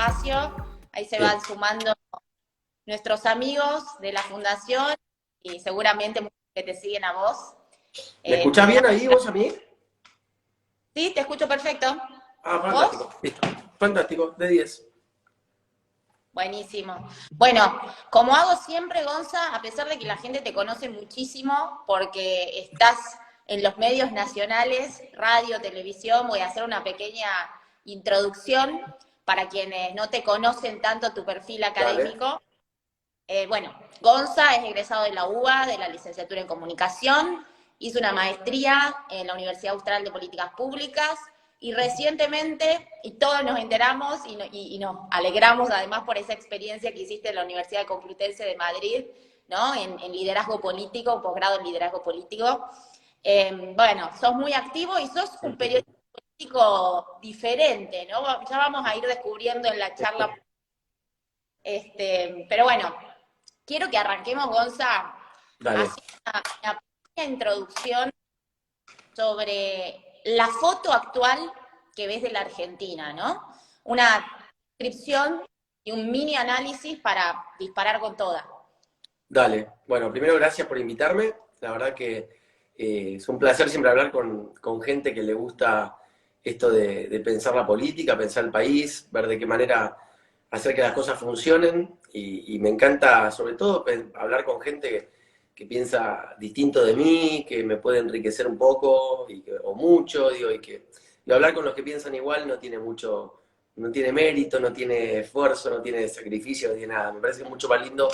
espacio. Ahí se Bien. van sumando nuestros amigos de la Fundación y seguramente muchos que te siguen a vos. ¿Me escuchás Nada, bien ahí vos a mí? sí, te escucho perfecto. Ah, ¿Vos? fantástico. Listo. Fantástico, de 10. Buenísimo. Bueno, como hago siempre, Gonza, a pesar de que la gente te conoce muchísimo, porque estás en los medios nacionales, radio, televisión, voy a hacer una pequeña introducción para quienes no te conocen tanto tu perfil Dale. académico. Bueno, Gonza es egresado de la UBA, de la licenciatura en Comunicación, hizo una maestría en la Universidad Austral de Políticas Públicas y recientemente, y todos nos enteramos y nos alegramos además por esa experiencia que hiciste en la Universidad Complutense de Madrid, ¿no? En liderazgo político, un posgrado en liderazgo político. Bueno, sos muy activo y sos un periodista político diferente, ¿no? Ya vamos a ir descubriendo en la charla. Pero bueno, quiero que arranquemos, Gonza, Dale. haciendo una pequeña introducción sobre la foto actual que ves de la Argentina, ¿no? Una descripción y un mini análisis para disparar con toda. Dale. Bueno, primero gracias por invitarme. La verdad que es un placer siempre hablar con gente que le gusta esto de pensar la política, pensar el país, ver de qué manera hacer que las cosas funcionen. Y me encanta, sobre todo, hablar con gente que piensa distinto de mí, que me puede enriquecer un poco o mucho, digo, y hablar con los que piensan igual no tiene mucho, no tiene mérito, no tiene esfuerzo, no tiene sacrificio, no tiene nada. Me parece mucho más lindo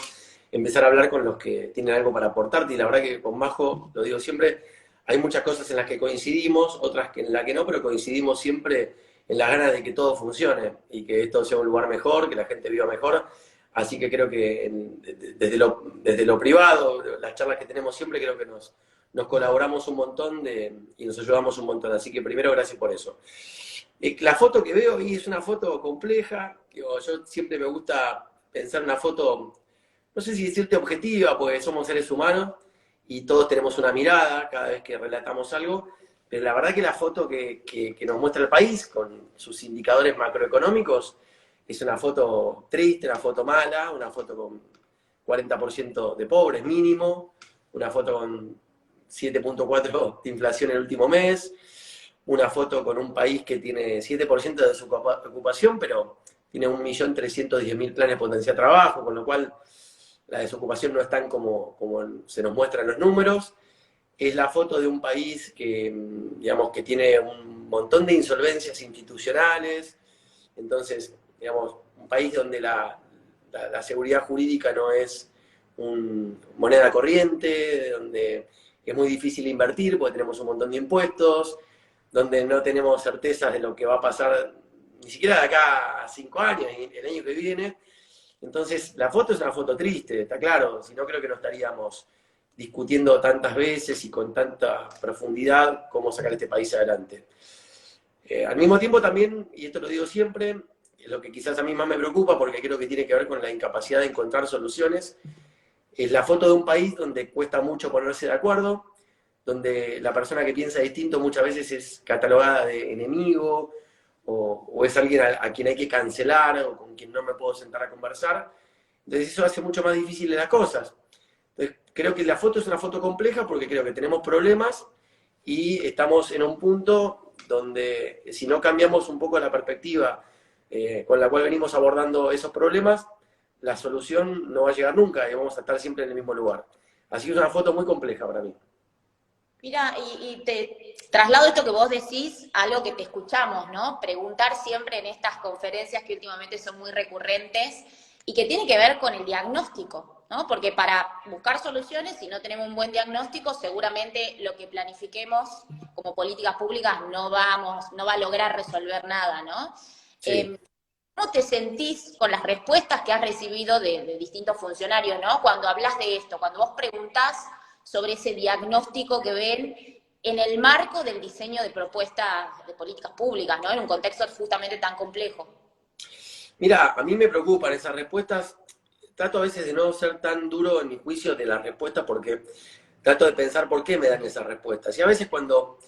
empezar a hablar con los que tienen algo para aportarte. Y la verdad que con Majo, lo digo siempre, hay muchas cosas en las que coincidimos, otras en las que no, pero coincidimos siempre en las ganas de que todo funcione y que esto sea un lugar mejor, que la gente viva mejor. Así que creo que desde lo privado, las charlas que tenemos siempre, creo que nos colaboramos un montón y nos ayudamos un montón. Así que primero, gracias por eso. La foto que veo ahí es una foto compleja. Digo, yo siempre me gusta pensar una foto, no sé si decirte objetiva, porque somos seres humanos y todos tenemos una mirada cada vez que relatamos algo, pero la verdad que la foto que nos muestra el país, con sus indicadores macroeconómicos, es una foto triste, una foto mala, una foto con 40% de pobres mínimo, una foto con 7,4 de inflación el último mes, una foto con un país que tiene 7% de desocupación, pero tiene 1.310.000 planes de potenciar trabajo, con lo cual la desocupación no es tan como se nos muestran los números. Es la foto de un país que, digamos, que tiene un montón de insolvencias institucionales, entonces, digamos, un país donde la seguridad jurídica no es moneda corriente, donde es muy difícil invertir porque tenemos un montón de impuestos, donde no tenemos certezas de lo que va a pasar ni siquiera de acá a 5 años, el año que viene. Entonces, la foto es una foto triste, está claro, si no creo que no estaríamos discutiendo tantas veces y con tanta profundidad cómo sacar este país adelante. Al mismo tiempo también, y esto lo digo siempre, lo que quizás a mí más me preocupa, porque creo que tiene que ver con la incapacidad de encontrar soluciones, es la foto de un país donde cuesta mucho ponerse de acuerdo, donde la persona que piensa distinto muchas veces es catalogada de enemigo, o es alguien a quien hay que cancelar, o con quien no me puedo sentar a conversar. Entonces eso hace mucho más difíciles las cosas. Entonces creo que la foto es una foto compleja porque creo que tenemos problemas y estamos en un punto donde si no cambiamos un poco la perspectiva con la cual venimos abordando esos problemas, la solución no va a llegar nunca y vamos a estar siempre en el mismo lugar. Así que es una foto muy compleja para mí. Mira, y te traslado esto que vos decís, algo que te escuchamos, ¿no? Preguntar siempre en estas conferencias que últimamente son muy recurrentes y que tiene que ver con el diagnóstico, ¿no? Porque para buscar soluciones, si no tenemos un buen diagnóstico, seguramente lo que planifiquemos como políticas públicas no va a lograr resolver nada, ¿no? Sí. ¿Cómo te sentís con las respuestas que has recibido de distintos funcionarios, ¿no? Cuando hablas de esto, cuando vos preguntás sobre ese diagnóstico que ven en el marco del diseño de propuestas de políticas públicas, ¿no? En un contexto justamente tan complejo. Mira, a mí me preocupan esas respuestas. Trato a veces de no ser tan duro en mi juicio de las respuestas porque trato de pensar por qué me dan esas respuestas. Y a veces cuando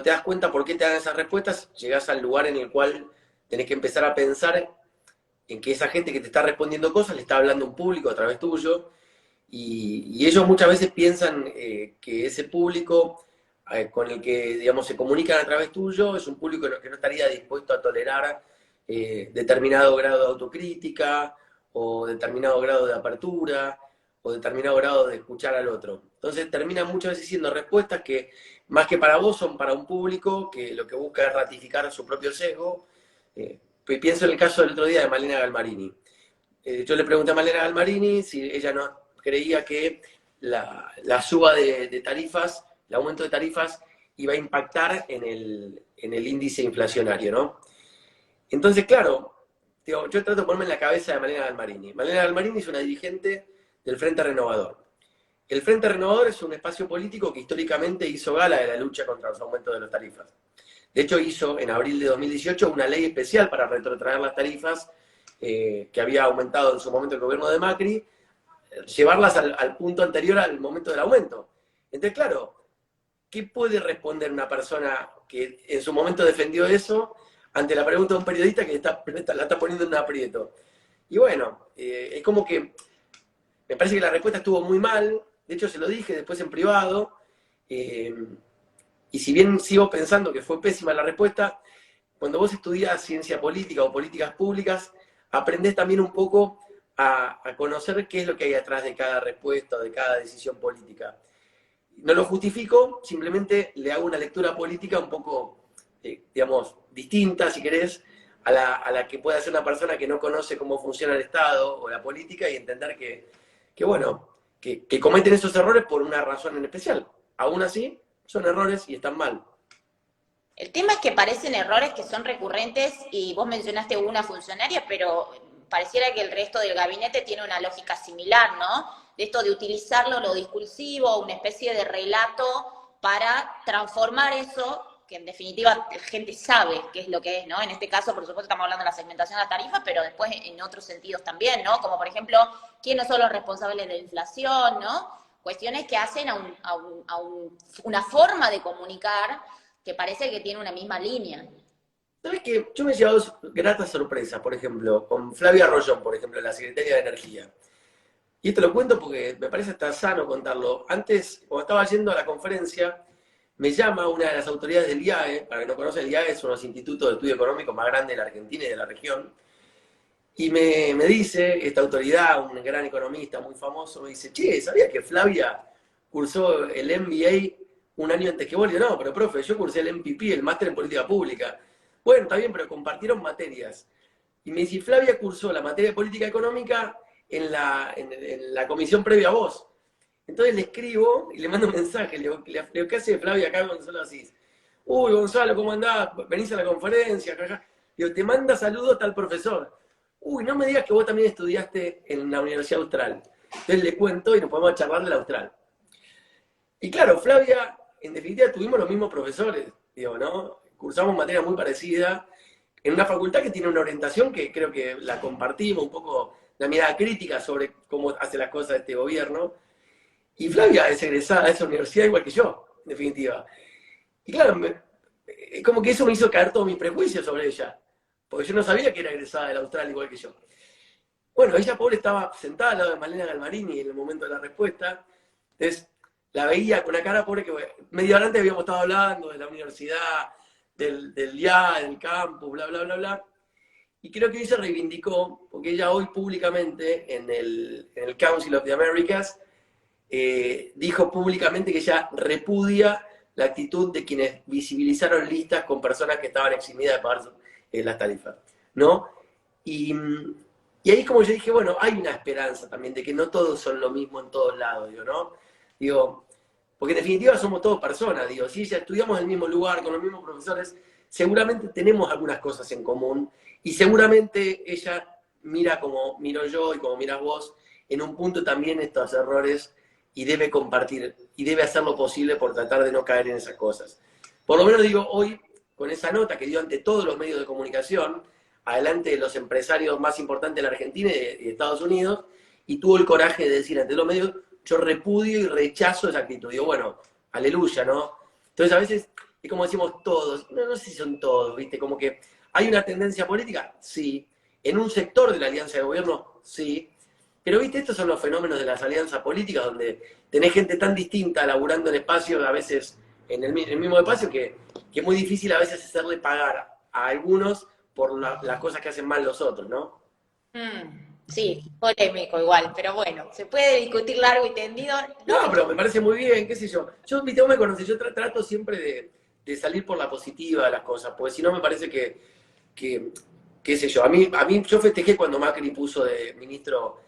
te das cuenta por qué te dan esas respuestas, llegás al lugar en el cual tenés que empezar a pensar en que esa gente que te está respondiendo cosas le está hablando a un público a través tuyo, y ellos muchas veces piensan que ese público con el que, digamos, se comunican a través tuyo es un público que no estaría dispuesto a tolerar determinado grado de autocrítica, o determinado grado de apertura, o determinado grado de escuchar al otro. Entonces terminan muchas veces siendo respuestas que, más que para vos, son para un público que lo que busca es ratificar su propio sesgo. Pienso en el caso del otro día de Malena Galmarini. Yo le pregunté a Malena Galmarini si ella no creía que la suba de tarifas, el aumento de tarifas, iba a impactar en el índice inflacionario, ¿no? Entonces, claro, yo trato de ponerme en la cabeza de Malena Galmarini. Malena Galmarini es una dirigente del Frente Renovador. El Frente Renovador es un espacio político que históricamente hizo gala de la lucha contra los aumentos de las tarifas. De hecho, hizo en abril de 2018 una ley especial para retrotraer las tarifas que había aumentado en su momento el gobierno de Macri, llevarlas al punto anterior al momento del aumento. Entonces, claro, ¿qué puede responder una persona que en su momento defendió eso ante la pregunta de un periodista que la está poniendo en un aprieto? Y bueno, es como que me parece que la respuesta estuvo muy mal. De hecho, se lo dije después en privado. Y si bien sigo pensando que fue pésima la respuesta, cuando vos estudiás ciencia política o políticas públicas, aprendés también un poco a conocer qué es lo que hay atrás de cada respuesta o de cada decisión política. No lo justifico, simplemente le hago una lectura política un poco, digamos, distinta, si querés, a la que puede hacer una persona que no conoce cómo funciona el Estado o la política, y entender que cometen esos errores por una razón en especial. Aún así, son errores y están mal. El tema es que parecen errores que son recurrentes, y vos mencionaste una funcionaria, pero pareciera que el resto del gabinete tiene una lógica similar, ¿no? De esto de utilizarlo, lo discursivo, una especie de relato para transformar eso, que en definitiva la gente sabe qué es lo que es, ¿no? En este caso, por supuesto, estamos hablando de la segmentación de la tarifa, pero después en otros sentidos también, ¿no? Como por ejemplo, quiénes son los responsables de la inflación, ¿no? Cuestiones que hacen una forma de comunicar que parece que tiene una misma línea. ¿Sabes qué? Yo me he llevado gratas sorpresas, por ejemplo, con Flavia Rollón, por ejemplo, la secretaria de Energía. Y esto lo cuento porque me parece hasta sano contarlo. Antes, cuando estaba yendo a la conferencia, me llama una de las autoridades del IAE. Para que no conocen, el IAE es uno de los institutos de estudio económico más grandes de la Argentina y de la región. Y me dice, esta autoridad, un gran economista muy famoso, me dice, che, ¿sabías que Flavia cursó el MBA un año antes que vos? Le digo, no, pero profe, yo cursé el MPP, el Máster en Política Pública. Bueno, está bien, pero compartieron materias. Y me dice, Flavia cursó la materia de Política Económica en la comisión previa a vos. Entonces le escribo y le mando un mensaje, le digo, ¿qué hace Flavia acá, Gonzalo Asís? Uy, Gonzalo, ¿cómo andás? Venís a la conferencia, acá. Digo, te manda saludos tal profesor. Uy, no me digas que vos también estudiaste en la Universidad Austral. Entonces le cuento y nos podemos charlar de la Austral. Y claro, Flavia, en definitiva, tuvimos los mismos profesores, digo, ¿no? Cursamos materia muy parecida, en una facultad que tiene una orientación que creo que la compartimos, un poco la mirada crítica sobre cómo hace las cosas este gobierno. Y Flavia es egresada de esa universidad igual que yo, en definitiva. Y claro, como que eso me hizo caer todos mis prejuicios sobre ella, porque yo no sabía que era egresada del Austral igual que yo. Bueno, ella, pobre, estaba sentada al lado de Malena Galmarini en el momento de la respuesta. Entonces, la veía con una cara pobre que media hora antes habíamos estado hablando de la universidad, del IAE, del campus, bla, bla, bla, bla. Y creo que hoy se reivindicó, porque ella hoy públicamente en el Council of the Americas dijo públicamente que ella repudia la actitud de quienes visibilizaron listas con personas que estaban eximidas de pagar las tarifas, ¿no? Y ahí es como yo dije, bueno, hay una esperanza también de que no todos son lo mismo en todos lados, digo, ¿no? Digo, porque en definitiva somos todos personas, digo, si ya estudiamos en el mismo lugar, con los mismos profesores, seguramente tenemos algunas cosas en común, y seguramente ella mira como miro yo y como miras vos, en un punto también estos errores, y debe compartir, y debe hacer lo posible por tratar de no caer en esas cosas. Por lo menos digo, hoy, con esa nota que dio ante todos los medios de comunicación, adelante de los empresarios más importantes de la Argentina y de Estados Unidos, y tuvo el coraje de decir ante los medios, yo repudio y rechazo esa actitud. Digo, bueno, aleluya, ¿no? Entonces a veces, es como decimos todos, no sé si son todos, ¿viste? Como que hay una tendencia política, sí, En un sector de la alianza de gobierno, sí. Pero, viste, estos son los fenómenos de las alianzas políticas, donde tenés gente tan distinta laburando en espacios, a veces en el mismo espacio, que es muy difícil a veces hacerle pagar a algunos por las cosas que hacen mal los otros, ¿no? Sí, polémico igual, pero bueno, se puede discutir largo y tendido. No No, te pero me parece muy bien, qué sé yo. Yo, viste, vos me conocés, yo trato siempre de salir por la positiva de las cosas, porque si no me parece que qué sé yo, a mí yo festejé cuando Macri puso de ministro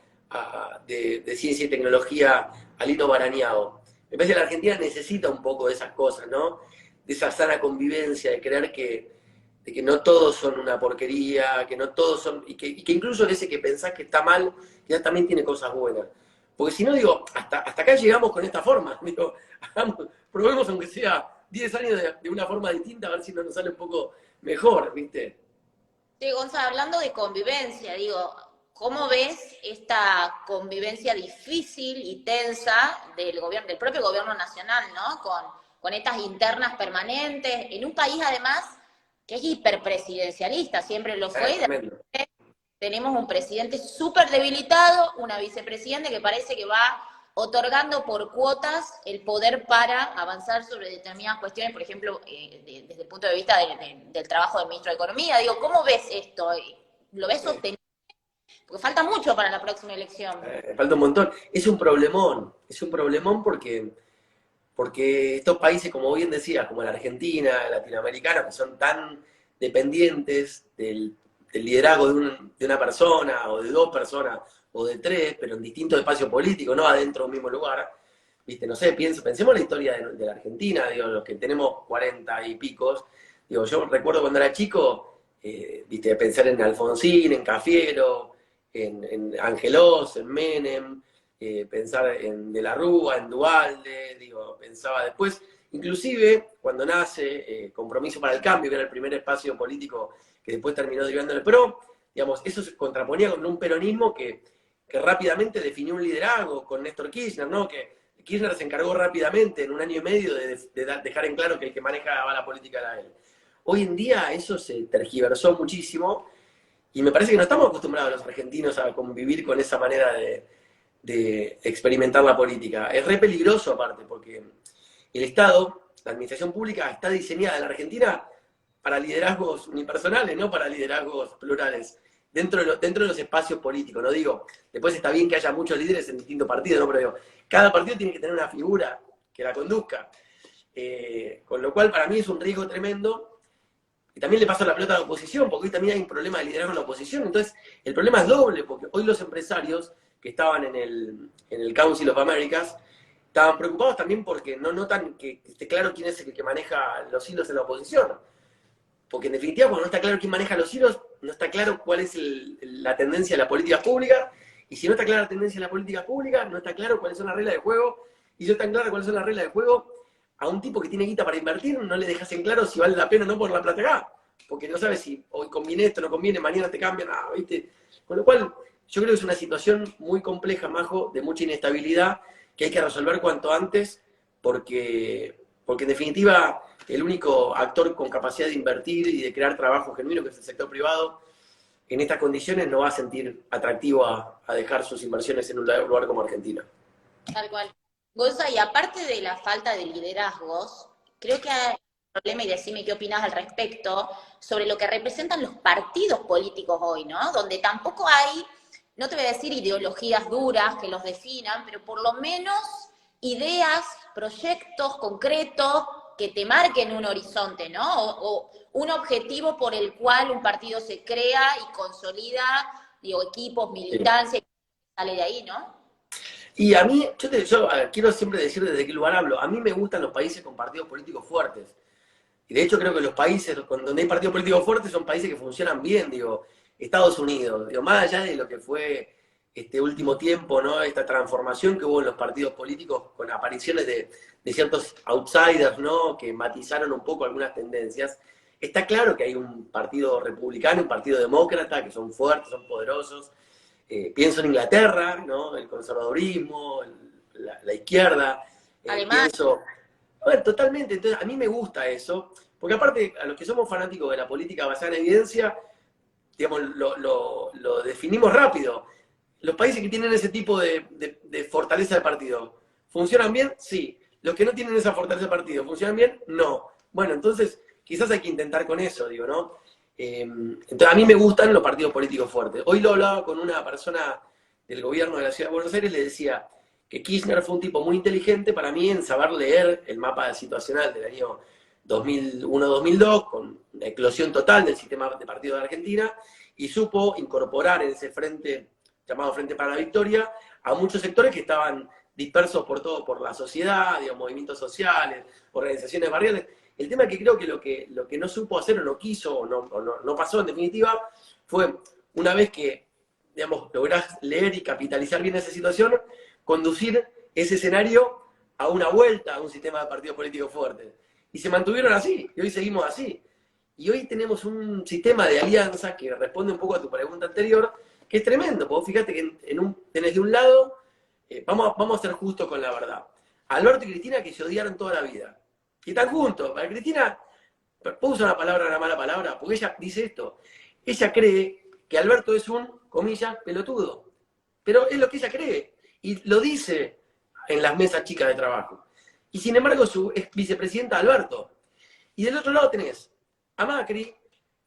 de Ciencia y Tecnología a Lino Barañao. Me parece que la Argentina necesita un poco de esas cosas, ¿no? De esa sana convivencia, de creer de que no todos son una porquería, que no todos son, y que incluso ese que pensás que está mal, ya también tiene cosas buenas. Porque si no, digo, hasta acá llegamos con esta forma, digo, probemos aunque sea 10 años de una forma distinta, a ver si no nos sale un poco mejor, ¿viste? Sí, Gonzalo, hablando de convivencia, digo, ¿cómo ves esta convivencia difícil y tensa del gobierno, del propio gobierno nacional, ¿no? Con estas internas permanentes, en un país además que es hiperpresidencialista, siempre lo fue, y de Tremendo. repente tenemos un presidente súper debilitado, una vicepresidenta que parece que va otorgando por cuotas el poder para avanzar sobre determinadas cuestiones, por ejemplo, desde el punto de vista del trabajo del ministro de Economía. Digo, ¿cómo ves esto? ¿Lo ves Sí. sostenible? Porque falta mucho para la próxima elección. Falta un montón. Es un problemón porque estos países, como bien decías, como la Argentina, latinoamericana, que son tan dependientes del liderazgo de una persona, o de dos personas, o de tres, pero en distintos espacios políticos, no adentro de un mismo lugar, viste, no sé, pensemos la historia de la Argentina, digo, los que tenemos 40 y picos, digo, yo recuerdo cuando era chico, viste, pensar en Alfonsín, en Cafiero, en Angelós, en Menem, pensar en De la Rúa, en Duhalde, digo, pensaba después, inclusive cuando nace Compromiso para el Cambio, que era el primer espacio político que después terminó derivando en el PRO, digamos, eso se contraponía con un peronismo que rápidamente definió un liderazgo con Néstor Kirchner, ¿no? Que Kirchner se encargó rápidamente, en un año y medio, de dejar en claro que el que manejaba la política era él. Hoy en día eso se tergiversó muchísimo y me parece que no estamos acostumbrados los argentinos a convivir con esa manera de experimentar la política. Es re peligroso aparte, porque el Estado, la administración pública, está diseñada en la Argentina para liderazgos unipersonales, no para liderazgos plurales, dentro de los espacios políticos. No digo, después está bien que haya muchos líderes en distintos partidos, ¿no? Pero digo, cada partido tiene que tener una figura que la conduzca. Con lo cual, para mí es un riesgo tremendo. Y también le paso la pelota a la oposición, porque hoy también hay un problema de liderazgo en la oposición. Entonces, el problema es doble, porque hoy los empresarios que estaban en el Council of Americas estaban preocupados también porque no notan que esté claro quién es el que maneja los hilos en la oposición. Porque en definitiva, cuando no está claro quién maneja los hilos, no está claro cuál es la tendencia de la política pública. Y si no está clara la tendencia de la política pública, no está claro cuáles son las reglas de juego. Y si no está claro cuáles son las reglas de juego, a un tipo que tiene guita para invertir, no le dejas en claro si vale la pena o no por la plata acá. Porque no sabes si hoy conviene esto, no conviene, mañana te cambian, ¿viste? Con lo cual, yo creo que es una situación muy compleja, Majo, de mucha inestabilidad, que hay que resolver cuanto antes, porque en definitiva el único actor con capacidad de invertir y de crear trabajo genuino, que es el sector privado, en estas condiciones no va a sentir atractivo a dejar sus inversiones en un lugar como Argentina. Tal cual. Gonza, y aparte de la falta de liderazgos, creo que hay un problema, y decime qué opinas al respecto, sobre lo que representan los partidos políticos hoy, ¿no? Donde tampoco hay, no te voy a decir ideologías duras que los definan, pero por lo menos ideas, proyectos concretos que te marquen un horizonte, ¿no? O un objetivo por el cual un partido se crea y consolida, digo, equipos, militancia, y sale de ahí, ¿no? Y a mí, yo quiero siempre decir desde qué lugar hablo, a mí me gustan los países con partidos políticos fuertes. Y de hecho creo que los países donde hay partidos políticos fuertes son países que funcionan bien, digo, Estados Unidos, digo, más allá de lo que fue este último tiempo, ¿no? Esta transformación que hubo en los partidos políticos con apariciones de ciertos outsiders, ¿no? Que matizaron un poco algunas tendencias. Está claro que hay un partido republicano, un partido demócrata, que son fuertes, son poderosos. Pienso en Inglaterra, ¿no? El conservadurismo, la izquierda. Alemania. Pienso, bueno, totalmente. Entonces, a mí me gusta eso, porque aparte, a los que somos fanáticos de la política basada en evidencia, digamos, definimos rápido. Los países que tienen ese tipo de fortaleza de partido, ¿funcionan bien? Sí. Los que no tienen esa fortaleza de partido, ¿funcionan bien? No. Bueno, entonces quizás hay que intentar con eso, digo, ¿no? Entonces a mí me gustan los partidos políticos fuertes. Hoy lo hablaba con una persona del gobierno de la Ciudad de Buenos Aires, le decía que Kirchner fue un tipo muy inteligente para mí en saber leer el mapa situacional del año 2001-2002, con la eclosión total del sistema de partidos de Argentina, y supo incorporar en ese frente, llamado Frente para la Victoria, a muchos sectores que estaban dispersos por la sociedad, digamos, movimientos sociales, organizaciones barriales. El tema es que creo que lo que no supo hacer o no quiso o no pasó en definitiva fue, una vez que, digamos, lográs leer y capitalizar bien esa situación, conducir ese escenario a una vuelta a un sistema de partidos políticos fuertes. Y se mantuvieron así, y hoy seguimos así. Y hoy tenemos un sistema de alianza que responde un poco a tu pregunta anterior, que es tremendo, porque fíjate que tenés de un lado, vamos a ser justos con la verdad, Alberto y Cristina que se odiaron toda la vida, y están juntos. Para Cristina, ¿puedo usar una mala palabra? Porque ella dice esto, ella cree que Alberto es un, comillas, pelotudo, pero es lo que ella cree, y lo dice en las mesas chicas de trabajo. Y sin embargo, su ex vicepresidenta Alberto. Y del otro lado tenés a Macri,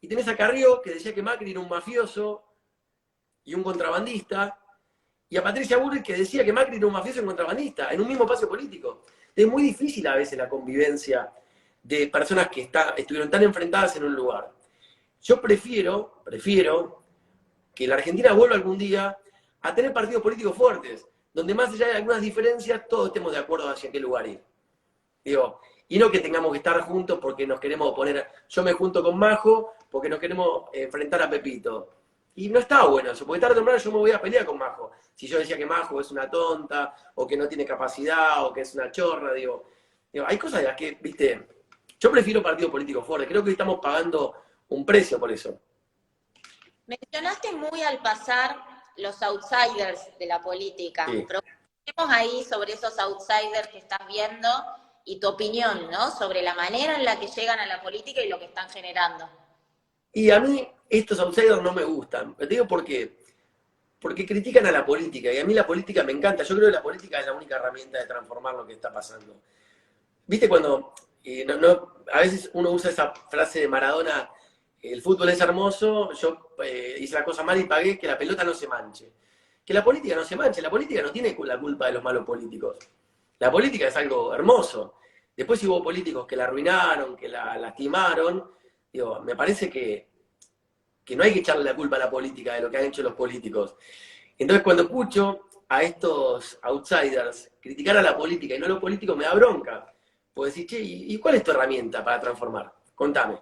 y tenés a Carrió, que decía que Macri era un mafioso y un contrabandista, y a Patricia Bullrich, que decía que Macri era un mafioso y un contrabandista, en un mismo espacio político. Es muy difícil a veces la convivencia de personas que estuvieron tan enfrentadas en un lugar. Yo prefiero que la Argentina vuelva algún día a tener partidos políticos fuertes, donde más allá de algunas diferencias, todos estemos de acuerdo hacia qué lugar ir. Digo, y no que tengamos que estar juntos porque nos queremos oponer. Yo me junto con Majo porque nos queremos enfrentar a Pepito. Y no está bueno eso, porque tarde o temprano yo me voy a pelear con Majo. Si yo decía que Majo es una tonta, o que no tiene capacidad, o que es una chorra, digo, hay cosas de las que, viste, yo prefiero partidos políticos fuertes. Creo que estamos pagando un precio por eso. Mencionaste muy al pasar los outsiders de la política. Sí. Preguntemos ahí sobre esos outsiders que estás viendo y tu opinión, ¿no? Sobre la manera en la que llegan a la política y lo que están generando. Y a mí estos outsiders no me gustan. Te digo por qué. Porque critican a la política, y a mí la política me encanta. Yo creo que la política es la única herramienta de transformar lo que está pasando. ¿Viste cuando a veces uno usa esa frase de Maradona, el fútbol es hermoso, yo hice la cosa mal y pagué, que la pelota no se manche? Que la política no se manche, la política no tiene la culpa de los malos políticos. La política es algo hermoso. Después si hubo políticos que la arruinaron, que la lastimaron, digo, me parece que no hay que echarle la culpa a la política de lo que han hecho los políticos. Entonces cuando escucho a estos outsiders criticar a la política y no a los políticos, me da bronca. Puedo decir, che, ¿y cuál es tu herramienta para transformar? Contame.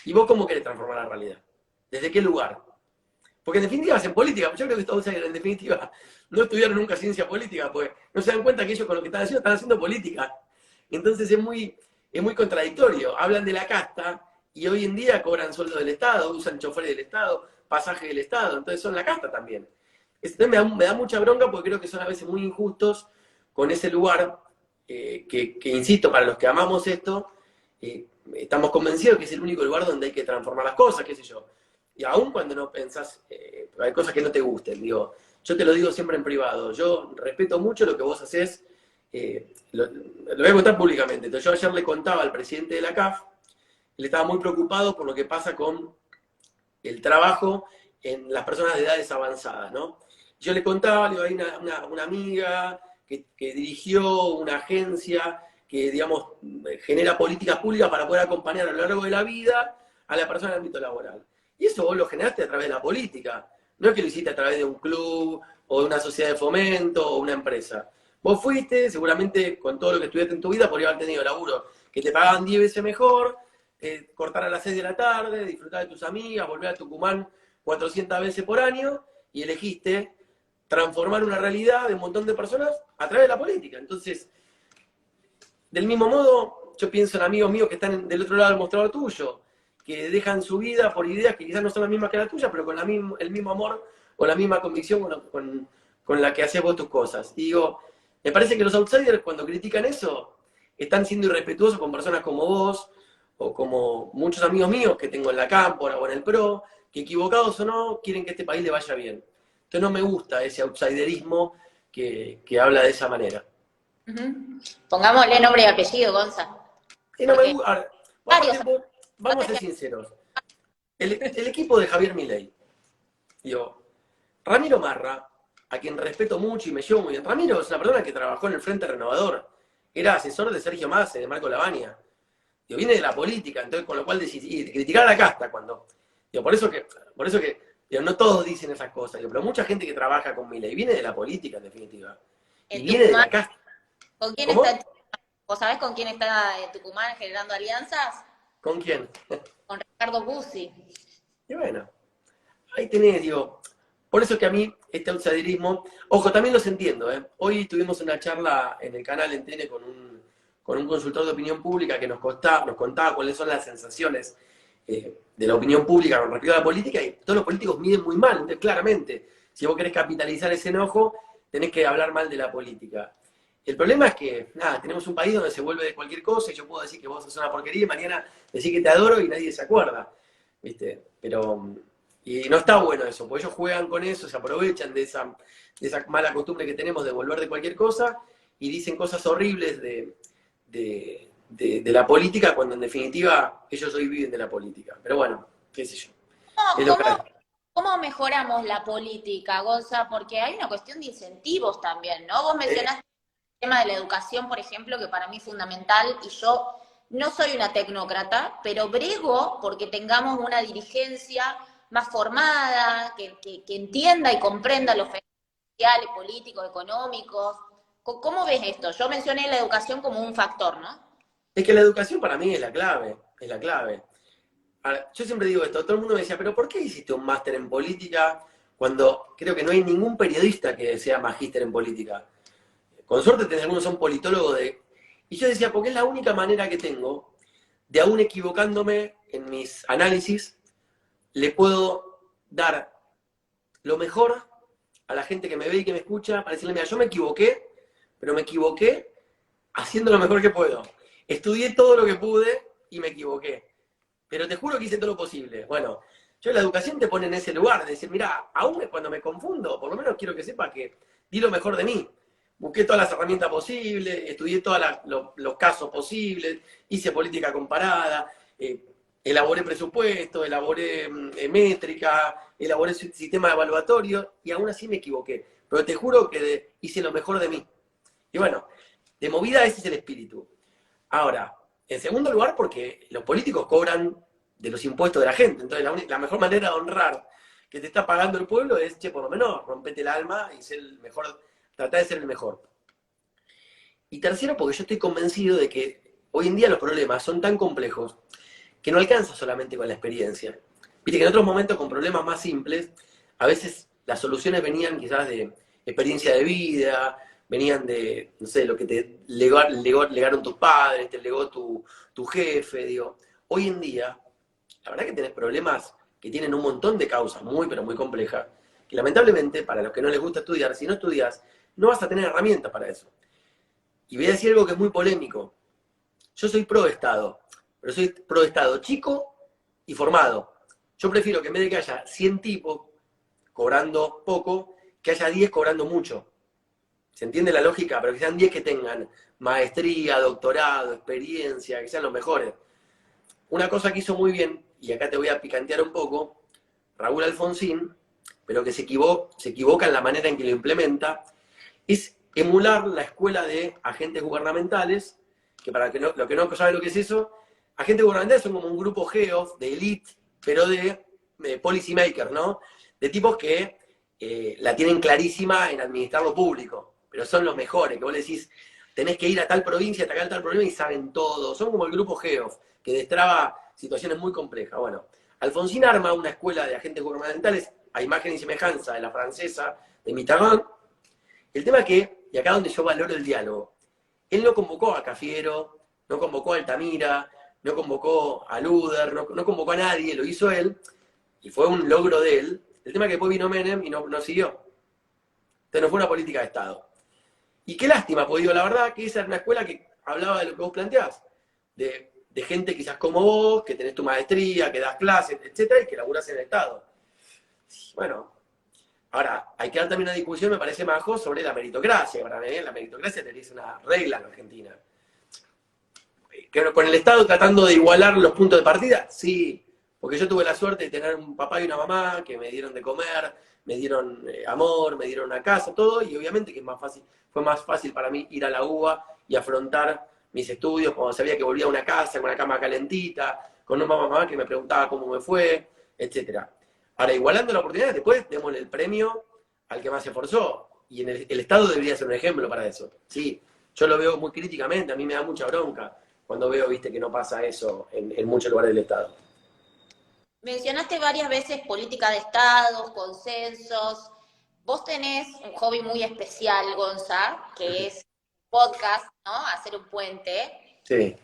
¿Y vos cómo querés transformar la realidad? ¿Desde qué lugar? Porque en definitiva hacen política. Yo creo que estos outsiders en definitiva no estudiaron nunca ciencia política, pues no se dan cuenta que ellos con lo que están haciendo política. Entonces es muy contradictorio. Hablan de la casta y hoy en día cobran sueldo del Estado, usan choferes del Estado, pasaje del Estado, entonces son la casta también. Entonces me da mucha bronca porque creo que son a veces muy injustos con ese lugar que insisto, para los que amamos esto, estamos convencidos que es el único lugar donde hay que transformar las cosas, qué sé yo. Y aún cuando no pensás, hay cosas que no te gusten, digo, yo te lo digo siempre en privado, yo respeto mucho lo que vos hacés, lo voy a contar públicamente. Entonces yo ayer le contaba al presidente de la CAF, él estaba muy preocupado por lo que pasa con el trabajo en las personas de edades avanzadas, ¿no? Yo le contaba, le digo, hay una amiga que dirigió una agencia que, digamos, genera políticas públicas para poder acompañar a lo largo de la vida a la persona en el ámbito laboral. Y eso vos lo generaste a través de la política. No es que lo hiciste a través de un club, o de una sociedad de fomento, o una empresa. Vos fuiste, seguramente con todo lo que estudiaste en tu vida, podrías haber tenido laburo que te pagaban 10 veces mejor, cortar a las 6 de la tarde, disfrutar de tus amigas, volver a Tucumán 400 veces por año, y elegiste transformar una realidad de un montón de personas a través de la política. Entonces, del mismo modo, yo pienso en amigos míos que están del otro lado del mostrador tuyo, que dejan su vida por ideas que quizás no son las mismas que las tuyas, pero con el mismo amor o la misma convicción con la que haces vos tus cosas. Y digo, me parece que los outsiders cuando critican eso, están siendo irrespetuosos con personas como vos, o como muchos amigos míos que tengo en la Cámpora o en el PRO, que equivocados o no, quieren que este país le vaya bien. Entonces no me gusta ese outsiderismo que habla de esa manera. Pongámosle nombre y apellido, Gonza. Y no me Porque gusta. varios. Aparte, vamos a ser sinceros. El equipo de Javier Milei, digo, Ramiro Marra, a quien respeto mucho y me llevo muy bien. Ramiro es una persona que trabajó en el Frente Renovador, era asesor de Sergio Massa, de Marco Lavagna. Digo, viene de la política, entonces con lo cual y criticar a la casta cuando. Digo, por eso que digo, no todos dicen esas cosas, digo, pero mucha gente que trabaja con Milei viene de la política, en definitiva. Y En viene de Tucumán, la casta. ¿con quién está? ¿Cómo? ¿Vos sabés con quién está en Tucumán generando alianzas? ¿Con quién? Con Ricardo Bussi. Y bueno, ahí tenés, digo, por eso que a mí este outsiderismo, ojo, también los entiendo, ¿eh? Hoy tuvimos una charla en el canal en TN con un consultor de opinión pública que nos contaba cuáles son las sensaciones de la opinión pública con respecto a la política, y todos los políticos miden muy mal, entonces claramente, si vos querés capitalizar ese enojo, tenés que hablar mal de la política. El problema es que, nada, tenemos un país donde se vuelve de cualquier cosa y yo puedo decir que vos sos una porquería y mañana decir que te adoro y nadie se acuerda, ¿viste? Pero, y no está bueno eso, porque ellos juegan con eso, se aprovechan de esa mala costumbre que tenemos de volver de cualquier cosa y dicen cosas horribles de la política cuando en definitiva ellos hoy viven de la política. Pero bueno, qué sé yo. Es lo que hay. ¿Cómo mejoramos la política, Gonza? Porque hay una cuestión de incentivos también, ¿no? Vos mencionaste el tema de la educación, por ejemplo, que para mí es fundamental, y yo no soy una tecnócrata, pero brego porque tengamos una dirigencia más formada, que entienda y comprenda los fenómenos sociales, políticos, económicos. ¿Cómo ves esto? Yo mencioné la educación como un factor, ¿no? Es que la educación para mí es la clave, es la clave. Ahora, yo siempre digo esto, todo el mundo me decía, pero ¿por qué hiciste un máster en política cuando creo que no hay ningún periodista que sea magíster en política? Con suerte tenés algunos son politólogos de... Y yo decía, porque es la única manera que tengo de, aún equivocándome en mis análisis, le puedo dar lo mejor a la gente que me ve y que me escucha para decirle, mira, yo me equivoqué, pero me equivoqué haciendo lo mejor que puedo. Estudié todo lo que pude y me equivoqué. Pero te juro que hice todo lo posible. Bueno, yo la educación te pone en ese lugar, de decir, mira, aún cuando me confundo, por lo menos quiero que sepa que di lo mejor de mí. Busqué todas las herramientas posibles, estudié todos los casos posibles, hice política comparada, elaboré presupuesto, elaboré métrica, elaboré sistema evaluatorio, y aún así me equivoqué. Pero te juro que hice lo mejor de mí. Y bueno, de movida ese es el espíritu. Ahora, en segundo lugar, porque los políticos cobran de los impuestos de la gente. Entonces, la mejor manera de honrar que te está pagando el pueblo es, che, por lo menos, rompete el alma y ser el mejor, tratá de ser el mejor. Y tercero, porque yo estoy convencido de que hoy en día los problemas son tan complejos que no alcanza solamente con la experiencia. Viste que en otros momentos, con problemas más simples, a veces las soluciones venían quizás de experiencia de vida, venían de, no sé, lo que te legaron tus padres, te legó tu jefe, digo. Hoy en día, la verdad que tenés problemas que tienen un montón de causas muy, pero muy complejas, que lamentablemente, para los que no les gusta estudiar, si no estudias, no vas a tener herramientas para eso. Y voy a decir algo que es muy polémico. Yo soy pro Estado, pero soy pro Estado chico y formado. Yo prefiero que en vez de que haya 100 tipos cobrando poco, que haya 10 cobrando mucho. ¿Se entiende la lógica? Pero que sean 10 que tengan maestría, doctorado, experiencia, que sean los mejores. Una cosa que hizo muy bien, y acá te voy a picantear un poco, Raúl Alfonsín, pero que se equivoca en la manera en que lo implementa, es emular la escuela de agentes gubernamentales, que para lo que no sabe lo que es eso, agentes gubernamentales son como un grupo geof de elite, pero de policy makers, ¿no? De tipos que la tienen clarísima en administrar lo público, pero son los mejores, que vos le decís, tenés que ir a tal provincia, atacar tal problema y saben todo. Son como el grupo geof, que destraba situaciones muy complejas. Bueno, Alfonsín arma una escuela de agentes gubernamentales a imagen y semejanza de la francesa, de Mitterrand. El tema es que, y acá donde yo valoro el diálogo, él no convocó a Cafiero, no convocó a Altamira, no convocó a Luder, no convocó a nadie, lo hizo él, y fue un logro de él. El tema es que después vino Menem y no siguió. Entonces no fue una política de Estado. Y qué lástima, porque digo, la verdad que esa era una escuela que hablaba de lo que vos planteás, de gente quizás como vos, que tenés tu maestría, que das clases, etcétera, y que laburás en el Estado. Bueno, Ahora, hay que dar también una discusión, me parece, Majo, sobre la meritocracia. Para mí, la meritocracia es una regla en Argentina. Que con el Estado tratando de igualar los puntos de partida, sí, porque yo tuve la suerte de tener un papá y una mamá que me dieron de comer, me dieron amor, me dieron una casa, todo, y obviamente que es más fácil, fue más fácil para mí ir a la UBA y afrontar mis estudios cuando sabía que volvía a una casa con una cama calentita, con una mamá que me preguntaba cómo me fue, etc. Ahora, igualando la oportunidad, después démosle el premio al que más se esforzó, y el Estado debería ser un ejemplo para eso. Sí, yo lo veo muy críticamente, a mí me da mucha bronca cuando veo, viste, que no pasa eso en muchos lugares del Estado. Mencionaste varias veces política de Estado, consensos. Vos tenés un hobby muy especial, Gonza, que es podcast, ¿no? Hacer un puente, Sí.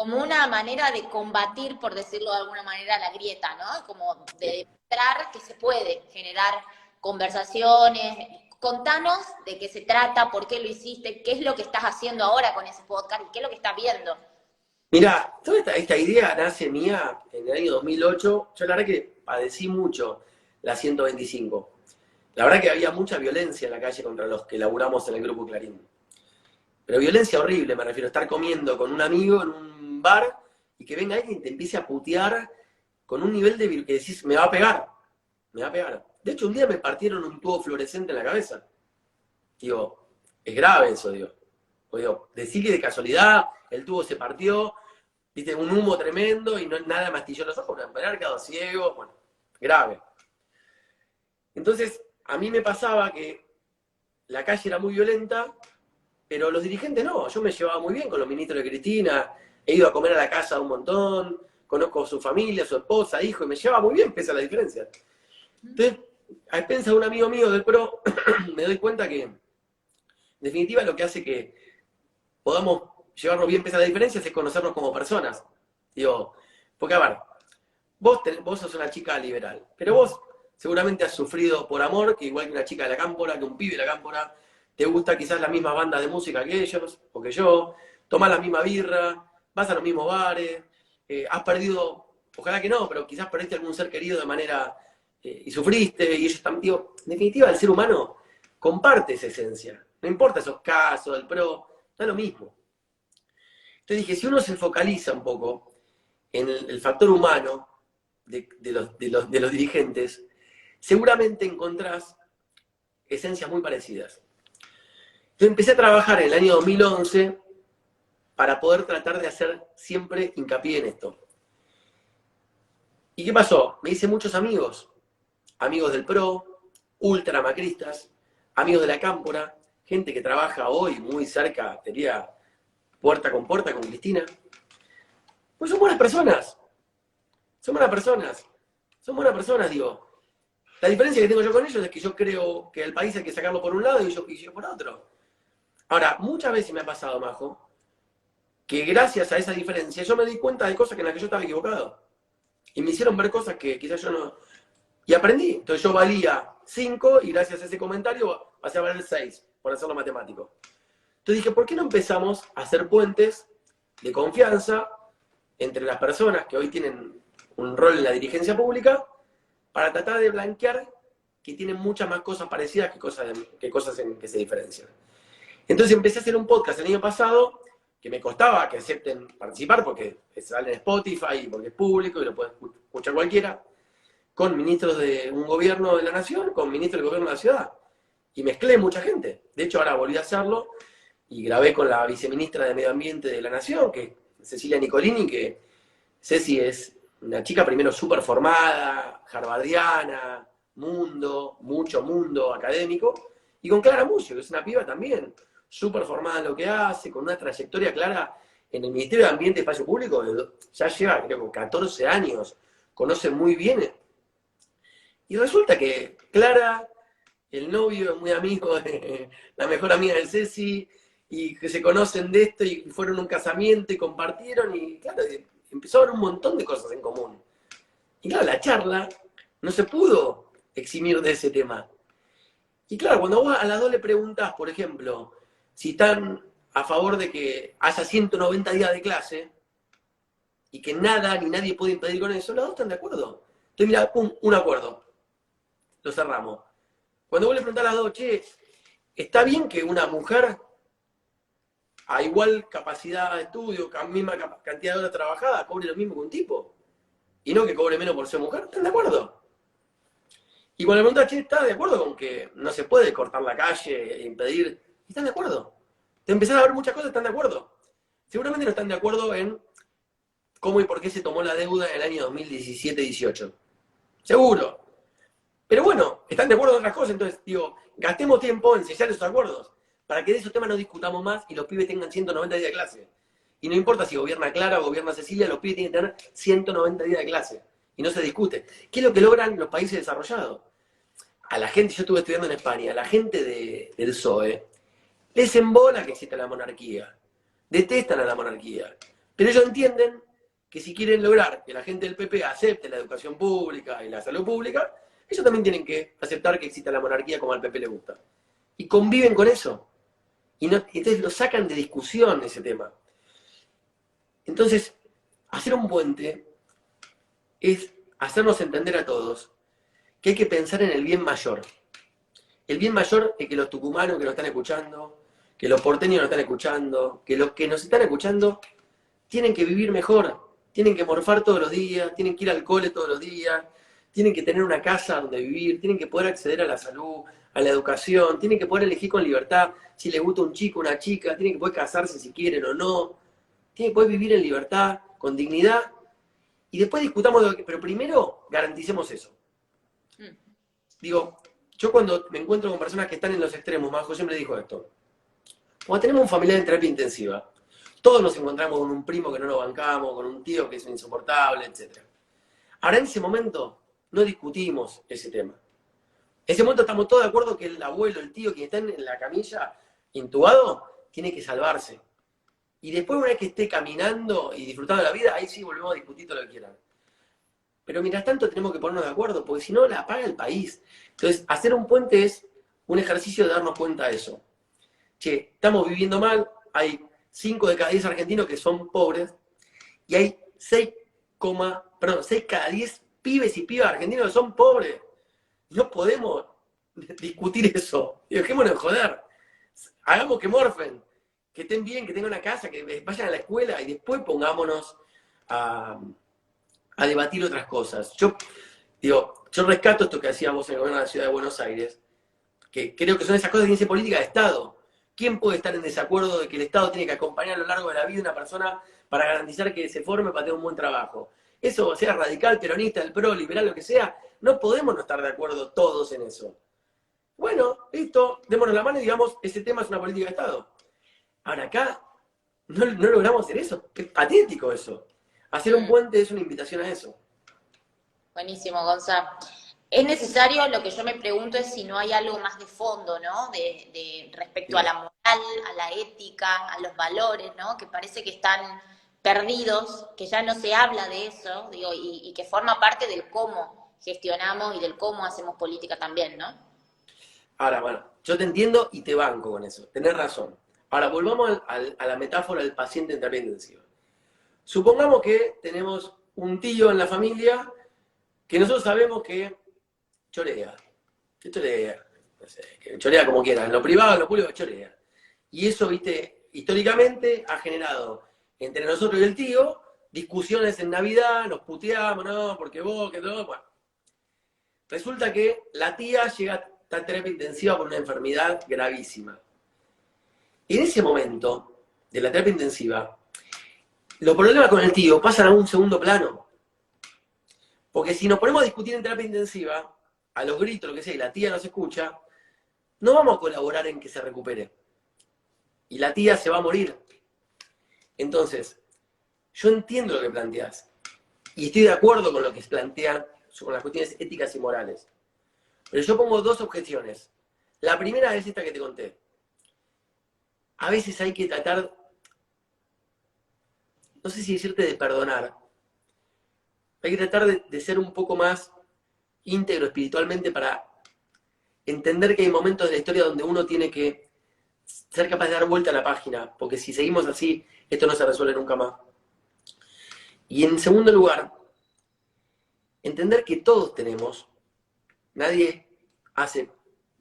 como una manera de combatir, por decirlo de alguna manera, la grieta, ¿no? Como de demostrar que se puede generar conversaciones. Contanos de qué se trata, por qué lo hiciste, qué es lo que estás haciendo ahora con ese podcast y qué es lo que estás viendo. Mirá, toda esta idea nace mía en el año 2008. Yo la verdad que padecí mucho la 125. La verdad que había mucha violencia en la calle contra los que laburamos en el Grupo Clarín. Pero violencia horrible, me refiero a estar comiendo con un amigo en un bar y que venga alguien y te empiece a putear con un nivel de que decís, me va a pegar, me va a pegar. De hecho, un día me partieron un tubo fluorescente en la cabeza. Digo, es grave eso, digo. O digo, decir que de casualidad el tubo se partió, viste, un humo tremendo y no nada me astilló los ojos, me han quedado ciego, bueno, grave. Entonces, a mí me pasaba que la calle era muy violenta, pero los dirigentes no. Yo me llevaba muy bien con los ministros de Cristina, he ido a comer a la casa un montón, conozco a su familia, su esposa, hijo, y me llevaba muy bien, pese a la diferencia. Entonces, a expensas de un amigo mío del PRO, me doy cuenta que, en definitiva, lo que hace que podamos llevarnos bien pese a las diferencias es conocernos como personas. Digo, porque a ver, vos sos una chica liberal, pero vos seguramente has sufrido por amor, que igual que una chica de la cámpora, que un pibe de la cámpora, te gusta quizás la misma banda de música que ellos, o que yo, tomás la misma birra, vas a los mismos bares, has perdido, ojalá que no, pero quizás perdiste algún ser querido de manera, y sufriste, y ellos también, digo, en definitiva, el ser humano comparte esa esencia. No importa esos casos, el PRO, da lo mismo. Entonces dije, si uno se focaliza un poco en el factor humano de los dirigentes, seguramente encontrás esencias muy parecidas. Yo empecé a trabajar en el año 2011 para poder tratar de hacer siempre hincapié en esto. ¿Y qué pasó? Me hice muchos amigos. Amigos del PRO, ultramacristas, amigos de la cámpora, gente que trabaja hoy muy cerca, diría, puerta con Cristina. Pues son buenas personas. Son buenas personas. Son buenas personas, digo. La diferencia que tengo yo con ellos es que yo creo que el país hay que sacarlo por un lado y yo por otro. Ahora, muchas veces me ha pasado, Majo, que gracias a esa diferencia yo me di cuenta de cosas en las que yo estaba equivocado. Y me hicieron ver cosas que quizás yo no... Y aprendí. Entonces yo valía 5 y gracias a ese comentario pasé a valer 6, por hacerlo matemático. Entonces dije, ¿por qué no empezamos a hacer puentes de confianza entre las personas que hoy tienen un rol en la dirigencia pública para tratar de blanquear que tienen muchas más cosas parecidas que cosas en que se diferencian? Entonces empecé a hacer un podcast el año pasado, que me costaba que acepten participar porque sale en Spotify, porque es público y lo puede escuchar cualquiera, con ministros de un gobierno de la nación, con ministros del gobierno de la ciudad. Y mezclé mucha gente. De hecho, ahora volví a hacerlo y grabé con la viceministra de Medio Ambiente de la Nación, que es Cecilia Nicolini, que Ceci es una chica primero súper formada, harvardiana, mucho mundo académico, y con Clara Mucio, que es una piba también, súper formada en lo que hace, con una trayectoria clara en el Ministerio de Ambiente y Espacio Público, ya lleva, creo, 14 años, conoce muy bien. Y resulta que Clara, el novio es muy amigo de la mejor amiga de Ceci, y que se conocen de esto, y fueron a un casamiento y compartieron, y claro, empezó a haber un montón de cosas en común. Y claro, la charla no se pudo eximir de ese tema. Y claro, cuando vos a las dos le preguntás, por ejemplo, si están a favor de que haya 190 días de clase y que nada ni nadie puede impedir con eso, las dos están de acuerdo. Entonces, mira, pum, un acuerdo. Lo cerramos. Cuando vos le preguntás a las dos, che, ¿está bien que una mujer a igual capacidad de estudio, misma cantidad de horas trabajadas, cobre lo mismo que un tipo? Y no que cobre menos por ser mujer. ¿Están de acuerdo? Y cuando le preguntás, che, ¿estás de acuerdo con que no se puede cortar la calle e impedir? ¿Están de acuerdo? Te empezás a ver muchas cosas, ¿están de acuerdo? Seguramente no están de acuerdo en cómo y por qué se tomó la deuda en el año 2017-18. Seguro. Pero bueno, están de acuerdo en otras cosas, entonces digo, gastemos tiempo en sellar esos acuerdos, para que de esos temas no discutamos más y los pibes tengan 190 días de clase. Y no importa si gobierna Clara o gobierna Cecilia, los pibes tienen que tener 190 días de clase. Y no se discute. ¿Qué es lo que logran los países desarrollados? A la gente, yo estuve estudiando en España, a la gente del PSOE, les embola que exista la monarquía. Detestan a la monarquía. Pero ellos entienden que si quieren lograr que la gente del PP acepte la educación pública y la salud pública, ellos también tienen que aceptar que exista la monarquía como al PP le gusta. Y conviven con eso. Y no, entonces lo sacan de discusión ese tema. Entonces, hacer un puente es hacernos entender a todos que hay que pensar en el bien mayor. El bien mayor es que los tucumanos que nos están escuchando, que los porteños nos están escuchando, que los que nos están escuchando tienen que vivir mejor, tienen que morfar todos los días, tienen que ir al cole todos los días, tienen que tener una casa donde vivir, tienen que poder acceder a la salud, a la educación, tienen que poder elegir con libertad si les gusta un chico o una chica, tienen que poder casarse si quieren o no, tienen que poder vivir en libertad, con dignidad, y después discutamos de lo que, pero primero garanticemos eso. Digo, yo cuando me encuentro con personas que están en los extremos, Majo siempre dijo esto, cuando tenemos un familiar en terapia intensiva, todos nos encontramos con un primo que no nos bancamos, con un tío que es insoportable, etc. Ahora en ese momento no discutimos ese tema. En ese momento estamos todos de acuerdo que el abuelo, el tío, quien está en la camilla intubado, tiene que salvarse. Y después, una vez que esté caminando y disfrutando de la vida, ahí sí volvemos a discutir todo lo que quieran. Pero mientras tanto tenemos que ponernos de acuerdo, porque si no la paga el país. Entonces, hacer un puente es un ejercicio de darnos cuenta de eso. Che, estamos viviendo mal, hay 5 de cada 10 argentinos que son pobres, y hay 6 cada 10 pibes y pibas argentinos que son pobres. No podemos discutir eso. Y dejémonos de joder. Hagamos que morfen, que estén bien, que tengan una casa, que vayan a la escuela y después pongámonos a debatir otras cosas. Yo rescato esto que hacíamos en el gobierno de la Ciudad de Buenos Aires, que creo que son esas cosas que dice política de Estado. ¿Quién puede estar en desacuerdo de que el Estado tiene que acompañar a lo largo de la vida a una persona para garantizar que se forme para tener un buen trabajo? Eso, sea radical, peronista, el PRO, liberal, lo que sea, no podemos no estar de acuerdo todos en eso. Bueno, listo, démonos la mano y digamos, ese tema es una política de Estado. Ahora acá no logramos hacer eso. Es patético eso. Hacer un puente es una invitación a eso. Buenísimo, Gonza. Es necesario, lo que yo me pregunto es si no hay algo más de fondo, ¿no? De respecto a la moral, a la ética, a los valores, ¿no? Que parece que están perdidos, que ya no se habla de eso, digo, y que forma parte del cómo gestionamos y del cómo hacemos política también, ¿no? Ahora, bueno, yo te entiendo y te banco con eso, tenés razón. Ahora, volvamos a la metáfora del paciente en terapia intensiva. Supongamos que tenemos un tío en la familia que nosotros sabemos que chorea, no sé, que chorea como quiera, en lo privado, en lo público, chorea. Y eso, viste, históricamente ha generado entre nosotros y el tío discusiones en Navidad, nos puteamos, no, porque vos, que todo, bueno. Resulta que la tía llega a estar en terapia intensiva por una enfermedad gravísima. En ese momento de la terapia intensiva, los problemas con el tío pasan a un segundo plano. Porque si nos ponemos a discutir en terapia intensiva, a los gritos, lo que sea, y la tía no se escucha, no vamos a colaborar en que se recupere. Y la tía se va a morir. Entonces, yo entiendo lo que planteás. Y estoy de acuerdo con lo que se plantean con las cuestiones éticas y morales. Pero yo pongo dos objeciones. La primera es esta que te conté. A veces hay que tratar, no sé si decirte de perdonar, hay que tratar de ser un poco más íntegro espiritualmente para entender que hay momentos de la historia donde uno tiene que ser capaz de dar vuelta a la página, porque si seguimos así, esto no se resuelve nunca más. Y en segundo lugar, entender que todos tenemos, nadie hace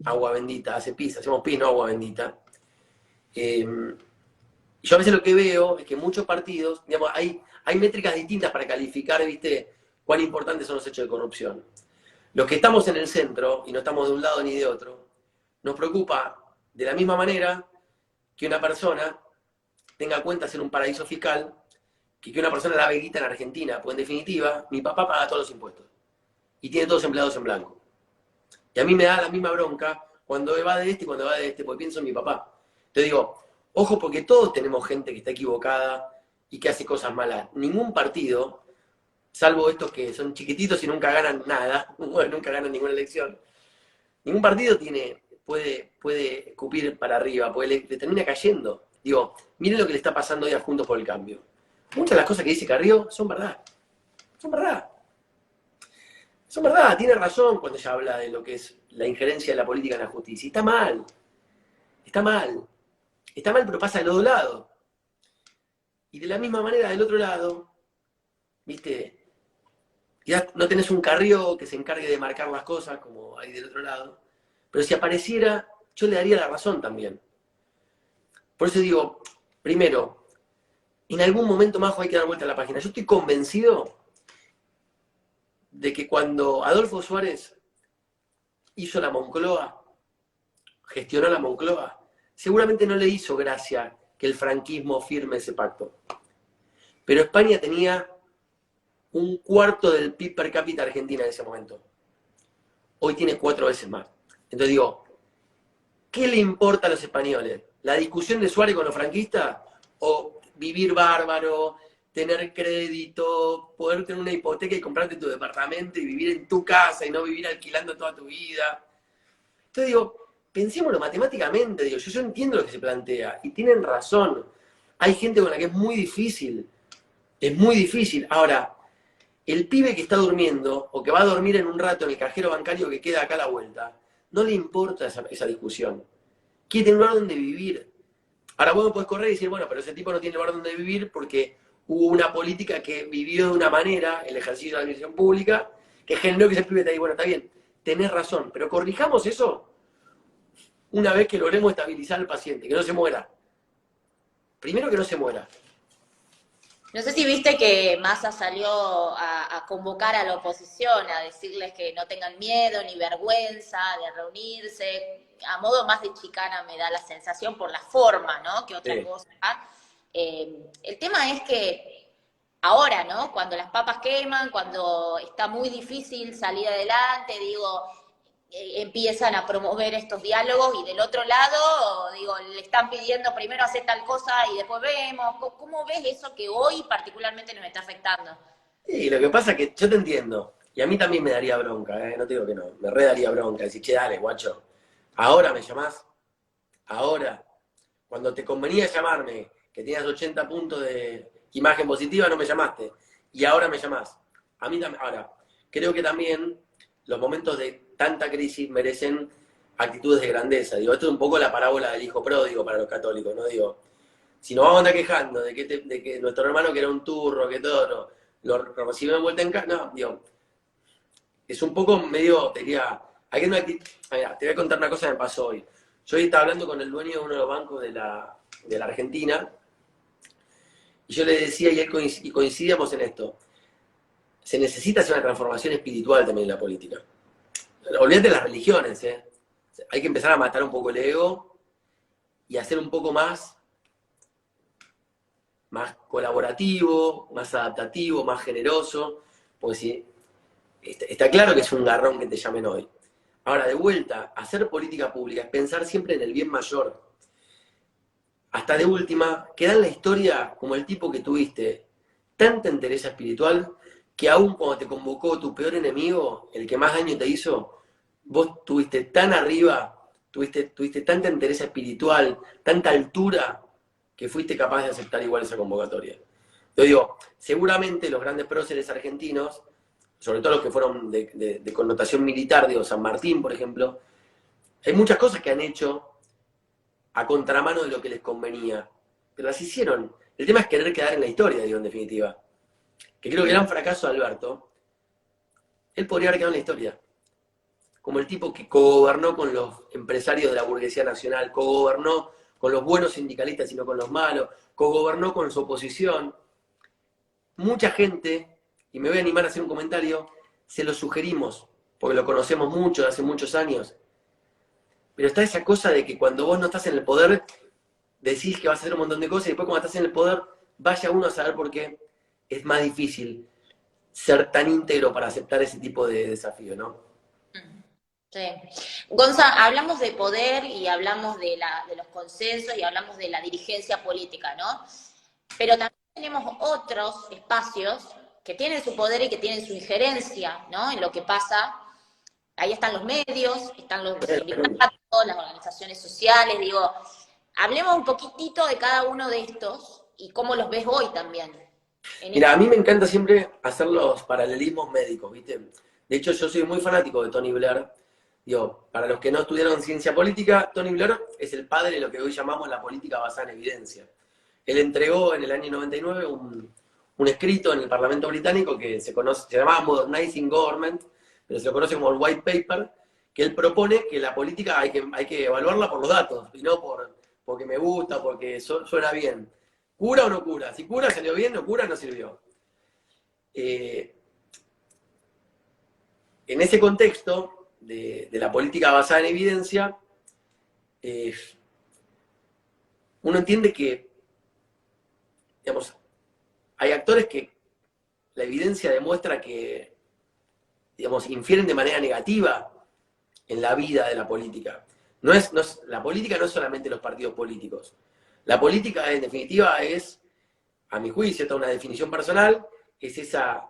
agua bendita, hace pis, hacemos pis, no agua bendita. Yo a veces lo que veo es que muchos partidos, digamos, hay métricas distintas para calificar, ¿viste?, cuán importantes son los hechos de corrupción. Los que estamos en el centro, y no estamos de un lado ni de otro, nos preocupa de la misma manera que una persona tenga cuentas en un paraíso fiscal, que una persona la guita en Argentina, pues en definitiva, mi papá paga todos los impuestos y tiene todos empleados en blanco. Y a mí me da la misma bronca cuando va de este y cuando va de este, porque pienso en mi papá. Te digo, ojo, porque todos tenemos gente que está equivocada y que hace cosas malas. Ningún partido, salvo estos que son chiquititos y nunca ganan nada, nunca ganan ninguna elección, ningún partido puede escupir para arriba, porque le termina cayendo. Digo, miren lo que le está pasando hoy a Juntos por el Cambio. Muchas de las cosas que dice Carrió son verdad. Son verdad. Son verdad, tiene razón cuando ella habla de lo que es la injerencia de la política en la justicia. Y está mal. Está mal. Está mal, pero pasa del otro lado. Y de la misma manera, del otro lado, ¿viste? Ya no tenés un Carrió que se encargue de marcar las cosas como hay del otro lado. Pero si apareciera, yo le daría la razón también. Por eso digo, primero, en algún momento más hay que dar vuelta a la página. Yo estoy convencido de que cuando Adolfo Suárez hizo la Moncloa, gestionó la Moncloa, seguramente no le hizo gracia que el franquismo firme ese pacto. Pero España tenía un cuarto del PIB per cápita argentina en ese momento. Hoy tiene 4 veces más. Entonces digo, ¿qué le importa a los españoles? ¿La discusión de Suárez con los franquistas? ¿O vivir bárbaro, tener crédito, poder tener una hipoteca y comprarte tu departamento y vivir en tu casa y no vivir alquilando toda tu vida? Entonces digo, pensémoslo matemáticamente, digo, yo entiendo lo que se plantea y tienen razón. Hay gente con la que es muy difícil. Es muy difícil. Ahora, el pibe que está durmiendo o que va a dormir en un rato en el cajero bancario que queda acá a la vuelta, no le importa esa discusión. Quiere tener un lugar donde vivir. Ahora vos me podés correr y decir, bueno, pero ese tipo no tiene lugar donde vivir porque hubo una política que vivió de una manera, el ejercicio de la administración pública, que generó que ese pibe te diga, bueno, está bien, tenés razón, pero corrijamos eso una vez que logremos estabilizar al paciente, que no se muera. Primero que no se muera. No sé si viste que Massa salió a convocar a la oposición, a decirles que no tengan miedo ni vergüenza de reunirse. A modo más de chicana me da la sensación por la forma, ¿no? Que otra cosa. El tema es que ahora, ¿no? Cuando las papas queman, cuando está muy difícil salir adelante, digo, empiezan a promover estos diálogos y del otro lado, digo, le están pidiendo primero hacer tal cosa y después vemos. ¿Cómo ves eso que hoy particularmente nos está afectando? Sí, lo que pasa es que yo te entiendo, y a mí también me daría bronca, no te digo que no, me re daría bronca, decir, che, dale, guacho, ahora me llamás, ahora, cuando te convenía llamarme, que tenías 80 puntos de imagen positiva, no me llamaste, y ahora me llamás. A mí también, ahora, creo que también los momentos de tanta crisis merecen actitudes de grandeza. Digo, esto es un poco la parábola del hijo pródigo para los católicos, ¿no? Digo, si nos vamos a andar quejando de que nuestro hermano que era un turro, que todo, lo recibió de vuelta en casa, no, digo, es un poco medio, te diría, mira, te voy a contar una cosa que me pasó hoy. Yo hoy estaba hablando con el dueño de uno de los bancos de la Argentina, y yo le decía, y él coincidíamos en esto, se necesita hacer una transformación espiritual también en la política. Olvídate de las religiones, ¿eh? Hay que empezar a matar un poco el ego y hacer un poco más colaborativo, más adaptativo, más generoso, porque si, está claro que es un garrón que te llamen hoy. Ahora, de vuelta, hacer política pública es pensar siempre en el bien mayor. Hasta de última, queda en la historia como el tipo que tuviste tanta entereza espiritual que aún cuando te convocó tu peor enemigo, el que más daño te hizo, vos tuviste tan arriba, tuviste tanta entereza espiritual, tanta altura, que fuiste capaz de aceptar igual esa convocatoria. Yo digo, seguramente los grandes próceres argentinos, sobre todo los que fueron de connotación militar, digo, San Martín, por ejemplo, hay muchas cosas que han hecho a contramano de lo que les convenía, pero las hicieron. El tema es querer quedar en la historia, digo, en definitiva. Que creo que el gran fracaso de Alberto, él podría haber quedado en la historia. como el tipo que cogobernó con los empresarios de la burguesía nacional, cogobernó con los buenos sindicalistas y no con los malos, cogobernó con su oposición. Mucha gente, y me voy a animar a hacer un comentario, se lo sugerimos, porque lo conocemos mucho, de hace muchos años. Pero está esa cosa de que cuando vos no estás en el poder, decís que vas a hacer un montón de cosas, y después cuando estás en el poder, vaya uno a saber por qué es más difícil ser tan íntegro para aceptar ese tipo de desafío, ¿no? Sí. Gonza, hablamos de poder y hablamos de los consensos y hablamos de la dirigencia política, ¿no? Pero también tenemos otros espacios que tienen su poder y que tienen su injerencia, ¿no? En lo que pasa. Ahí están los medios, están los sindicatos, las organizaciones sociales, digo, hablemos un poquitito de cada uno de estos y cómo los ves hoy también. Mira, a mí me encanta siempre hacer los paralelismos médicos, ¿viste? De hecho, yo soy muy fanático de Tony Blair. Digo, para los que no estudiaron ciencia política, Tony Blair es el padre de lo que hoy llamamos la política basada en evidencia. Él entregó en el año 99 un escrito en el Parlamento británico que se llamaba Modernizing Government, pero se lo conoce como el White Paper, que él propone que la política hay que evaluarla por los datos, y no porque me gusta, porque suena bien. ¿Cura o no cura? Si cura, salió bien, no cura, no sirvió. En ese contexto de la política basada en evidencia, uno entiende que, digamos, hay actores que la evidencia demuestra que, digamos, infieren de manera negativa en la vida de la política. La política no es solamente los partidos políticos. La política, en definitiva, es, a mi juicio, esta es una definición personal, es esa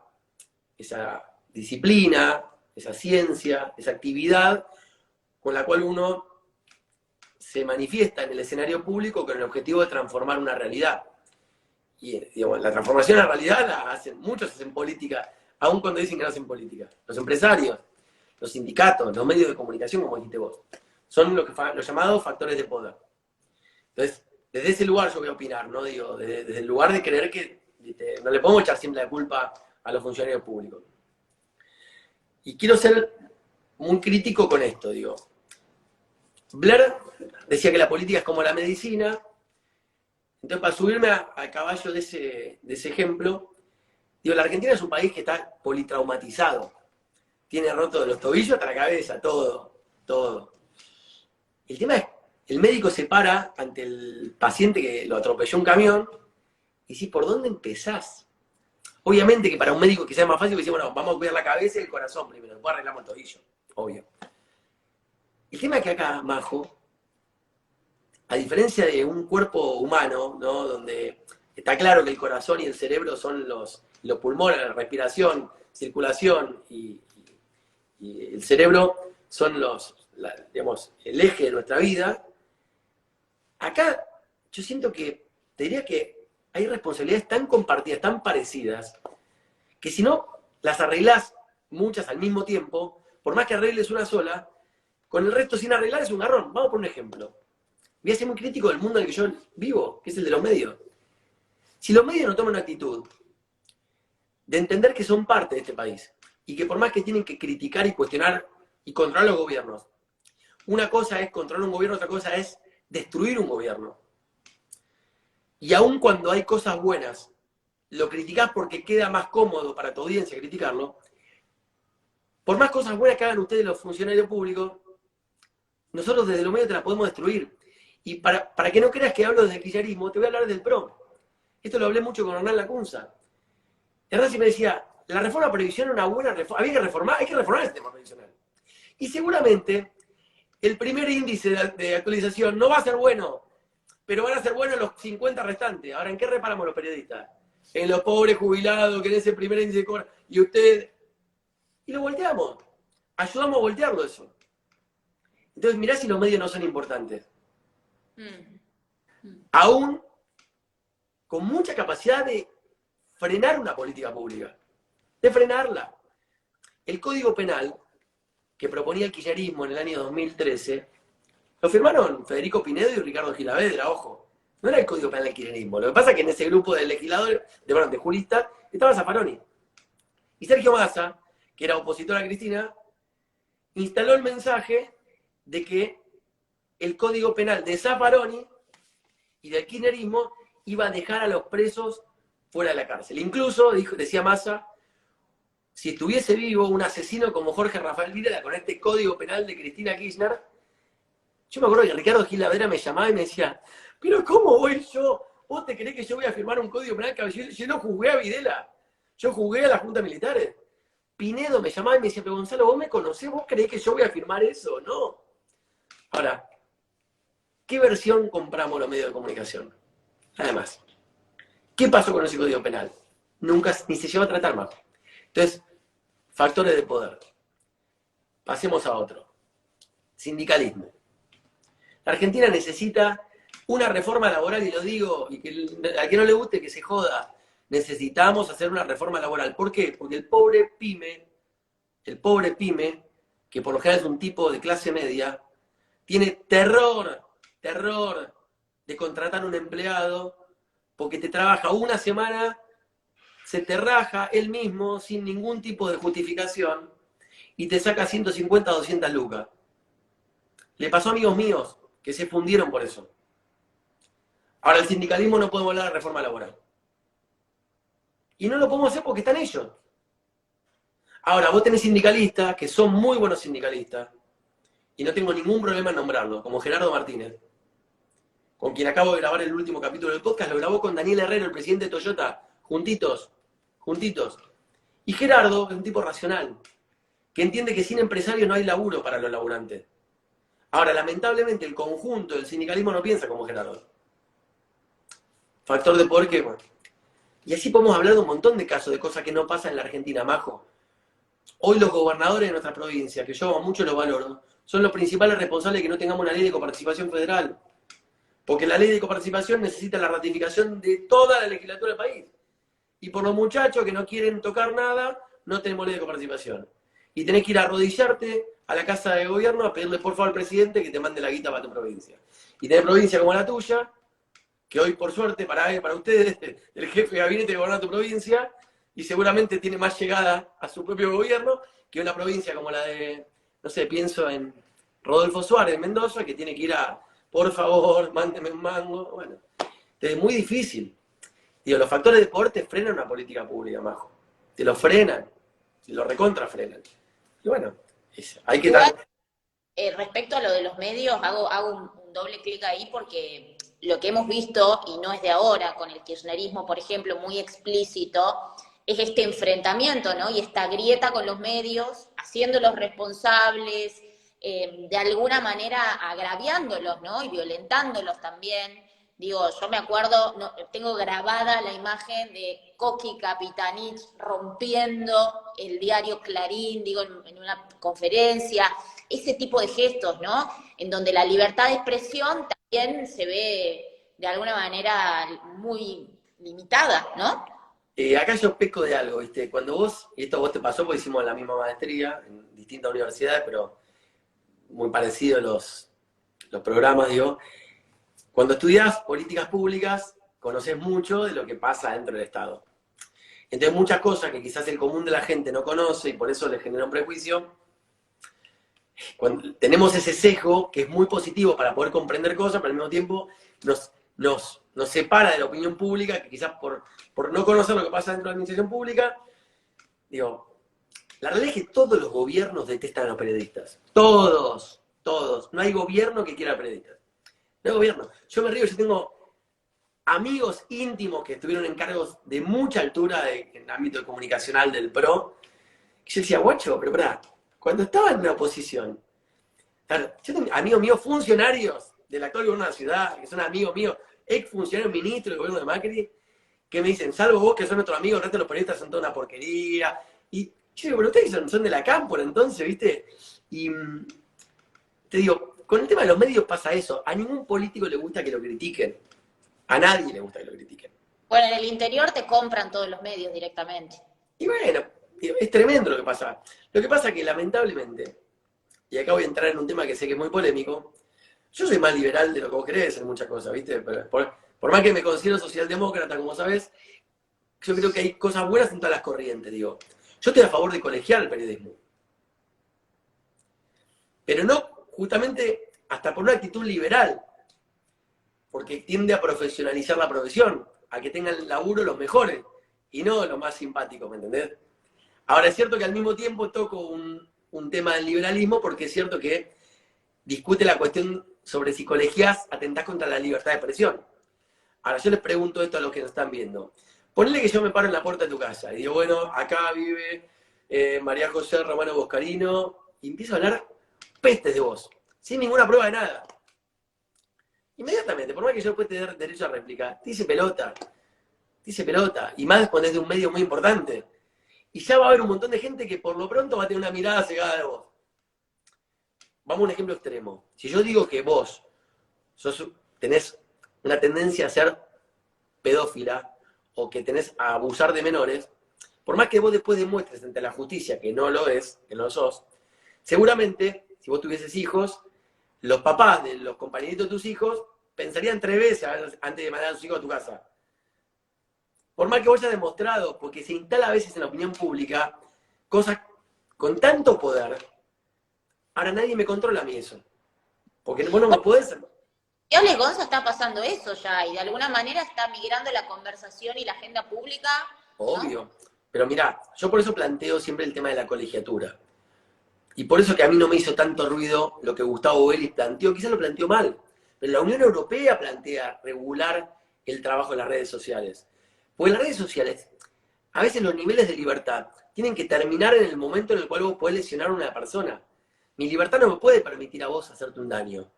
disciplina, esa ciencia, esa actividad con la cual uno se manifiesta en el escenario público con el objetivo de transformar una realidad. Y digamos, la transformación en realidad muchos hacen política, aun cuando dicen que no hacen política. Los empresarios, los sindicatos, los medios de comunicación, como dijiste vos, son los llamados factores de poder. Entonces, desde ese lugar yo voy a opinar, ¿no? Digo, desde el lugar de creer que no le podemos echar siempre la culpa a los funcionarios públicos. Y quiero ser muy crítico con esto, digo. Blair decía que la política es como la medicina. Entonces, para subirme al caballo de ese ejemplo, digo, la Argentina es un país que está politraumatizado. Tiene roto de los tobillos hasta la cabeza, todo. El tema es, el médico se para ante el paciente que lo atropelló un camión y dice, ¿por dónde empezás? Obviamente que para un médico que sea más fácil, dice, bueno, vamos a cuidar la cabeza y el corazón primero, después arreglamos el tobillo, obvio. El tema es que acá, Majo, a diferencia de un cuerpo humano, ¿no? Donde está claro que el corazón y el cerebro son los pulmones, la respiración, circulación, y el cerebro son digamos, el eje de nuestra vida. Acá yo siento que, te diría que hay responsabilidades tan compartidas, tan parecidas, que si no las arreglás muchas al mismo tiempo, por más que arregles una sola, con el resto sin arreglar es un garrón. Vamos por un ejemplo. Voy a ser muy crítico del mundo en el que yo vivo, que es el de los medios. Si los medios no toman una actitud de entender que son parte de este país, y que por más que tienen que criticar y cuestionar y controlar los gobiernos, una cosa es controlar un gobierno, otra cosa es destruir un gobierno. Y aun cuando hay cosas buenas, lo criticás porque queda más cómodo para tu audiencia criticarlo, por más cosas buenas que hagan ustedes los funcionarios públicos, nosotros desde los medios te las podemos destruir. Y para que no creas que hablo desde el kirchnerismo, te voy a hablar del PRO. Esto lo hablé mucho con Hernán Lacunza. Hernán me decía, la reforma previsional era una buena reforma, hay que reformar el sistema previsional. Y seguramente el primer índice de actualización no va a ser bueno, pero van a ser buenos los 50 restantes. Ahora, ¿en qué reparamos los periodistas? En los pobres jubilados que en ese primer índice cobran. Y usted... Y lo volteamos. Ayudamos a voltearlo eso. Entonces, mirá si los medios no son importantes. Aún con mucha capacidad de frenar una política pública. De frenarla. El Código Penal que proponía el kirchnerismo en el año 2013, lo firmaron Federico Pinedo y Ricardo Gilavedra, ojo. No era el Código Penal del kirchnerismo. Lo que pasa es que en ese grupo de legisladores, de juristas, estaba Zaffaroni. Y Sergio Massa, que era opositor a Cristina, instaló el mensaje de que el Código Penal de Zaffaroni y del kirchnerismo iba a dejar a los presos fuera de la cárcel. Incluso, decía Massa, si estuviese vivo un asesino como Jorge Rafael Videla con este Código Penal de Cristina Kirchner, yo me acuerdo que Ricardo Giladera me llamaba y me decía, pero ¿cómo voy yo? ¿Vos te creés que yo voy a firmar un Código Penal? Yo no jugué a Videla, yo jugué a la Junta Militares. Pinedo me llamaba y me decía, pero Gonzalo, ¿vos me conocés? ¿Vos creés que yo voy a firmar eso? No. Ahora, ¿qué versión compramos los medios de comunicación? Además, ¿qué pasó con ese Código Penal? Nunca, ni se llegó a tratar más. Entonces, factores de poder. Pasemos a otro. Sindicalismo. La Argentina necesita una reforma laboral, y lo digo, y que a quien no le guste que se joda, necesitamos hacer una reforma laboral. ¿Por qué? Porque el pobre pyme, que por lo general es un tipo de clase media, tiene terror de contratar un empleado porque te trabaja una semana, se te raja él mismo sin ningún tipo de justificación y te saca 150 o 200 lucas. Le pasó a amigos míos que se fundieron por eso. Ahora, el sindicalismo no podemos hablar de reforma laboral. Y no lo podemos hacer porque están ellos. Ahora, vos tenés sindicalistas que son muy buenos sindicalistas, y no tengo ningún problema en nombrarlo, como Gerardo Martínez, con quien acabo de grabar el último capítulo del podcast, lo grabó con Daniel Herrero, el presidente de Toyota, juntitos. Y Gerardo es un tipo racional, que entiende que sin empresarios no hay laburo para los laburantes. Ahora, lamentablemente, el conjunto del sindicalismo no piensa como Gerardo. Factor de poder que, bueno. Y así podemos hablar de un montón de casos, de cosas que no pasan en la Argentina, Majo. Hoy los gobernadores de nuestra provincia, que yo mucho los valoro, son los principales responsables de que no tengamos una ley de coparticipación federal. Porque la ley de coparticipación necesita la ratificación de toda la legislatura del país. Y por los muchachos que no quieren tocar nada, no tenemos ley de coparticipación. Y tenés que ir a arrodillarte a la casa de gobierno a pedirle por favor al presidente que te mande la guita para tu provincia. Y tenés provincia como la tuya, que hoy por suerte para ustedes, el jefe de gabinete gobierna tu provincia, y seguramente tiene más llegada a su propio gobierno que una provincia como la de, no sé, pienso en Rodolfo Suárez, Mendoza, que tiene que ir a, por favor, mándeme un mango. Bueno, es muy difícil. Digo, los factores de poder te frenan una política pública, Majo. Te lo frenan, te lo recontrafrenan. Y bueno, hay que Igual, dar... respecto a lo de los medios, hago un doble clic ahí porque lo que hemos visto, y no es de ahora, con el kirchnerismo, por ejemplo, muy explícito, es este enfrentamiento, ¿no? Y esta grieta con los medios, haciéndolos responsables, de alguna manera agraviándolos, ¿no? Y violentándolos también. Digo, yo me acuerdo, no, tengo grabada la imagen de Coqui Capitanich rompiendo el diario Clarín, digo, en una conferencia, ese tipo de gestos, ¿no? En donde la libertad de expresión también se ve de alguna manera muy limitada, ¿no? Acá yo peco de algo, ¿viste? Cuando vos, y esto a vos te pasó porque hicimos la misma maestría en distintas universidades, pero muy parecidos los programas, digo. Cuando estudiás políticas públicas, conoces mucho de lo que pasa dentro del Estado. Entonces muchas cosas que quizás el común de la gente no conoce y por eso le genera un prejuicio, cuando tenemos ese sesgo que es muy positivo para poder comprender cosas, pero al mismo tiempo nos separa de la opinión pública, que quizás por no conocer lo que pasa dentro de la administración pública, digo, la realidad es que todos los gobiernos detestan a los periodistas. Todos. No hay gobierno que quiera periodistas. No hay gobierno. Yo me río, yo tengo amigos íntimos que estuvieron en cargos de mucha altura en el ámbito comunicacional del PRO, que yo decía, guacho, pero pará, cuando estaba en la oposición, claro, yo tengo amigos míos funcionarios del actual gobierno de la ciudad, que son amigos míos, ex funcionarios ministros del gobierno de Macri, que me dicen, salvo vos que son nuestros amigos, el resto de los periodistas son toda una porquería. Y yo digo, pero ustedes son de la cámpora entonces, ¿viste? Y te digo, con el tema de los medios pasa eso. A ningún político le gusta que lo critiquen. A nadie le gusta que lo critiquen. Bueno, en el interior te compran todos los medios directamente. Y bueno, es tremendo lo que pasa. Lo que pasa es que lamentablemente, y acá voy a entrar en un tema que sé que es muy polémico, yo soy más liberal de lo que vos crees en muchas cosas, ¿viste? Pero por más que me considero socialdemócrata, como sabés, yo creo que hay cosas buenas en todas las corrientes, digo. Yo estoy a favor de colegiar el periodismo. pero no justamente hasta por una actitud liberal, porque tiende a profesionalizar la profesión, a que tengan el laburo los mejores, y no los más simpáticos, ¿me entendés? Ahora, es cierto que al mismo tiempo toco un tema del liberalismo, porque es cierto que discute la cuestión sobre si colegiás atentás contra la libertad de expresión. Ahora, yo les pregunto esto a los que nos están viendo. Ponele que yo me paro en la puerta de tu casa y digo, bueno, acá vive María José Romano Boscarino, y empiezo a hablar pestes de vos, sin ninguna prueba de nada. Inmediatamente, por más que yo después te dé derecho a réplica, te dice pelota, y más cuando es de un medio muy importante. Y ya va a haber un montón de gente que por lo pronto va a tener una mirada cegada de vos. Vamos a un ejemplo extremo. Si yo digo que vos tenés una tendencia a ser pedófila o que tenés a abusar de menores, por más que vos después demuestres ante la justicia que no lo es, que no lo sos, seguramente, si vos tuvieses hijos, los papás de los compañeritos de tus hijos pensarían 3 veces antes de mandar a sus hijos a tu casa. Por más que vos hayas demostrado, porque se instala a veces en la opinión pública, cosas con tanto poder, ahora nadie me controla a mí eso. Porque vos no me podés... Y Ole Gonza está pasando eso ya, y de alguna manera está migrando la conversación y la agenda pública. Obvio. ¿No? Pero mirá, yo por eso planteo siempre el tema de la colegiatura. Y por eso que a mí no me hizo tanto ruido lo que Gustavo Vélez planteó, quizás lo planteó mal, pero la Unión Europea plantea regular el trabajo en las redes sociales. Porque en las redes sociales, a veces los niveles de libertad tienen que terminar en el momento en el cual vos podés lesionar a una persona. Mi libertad no me puede permitir a vos hacerte un daño.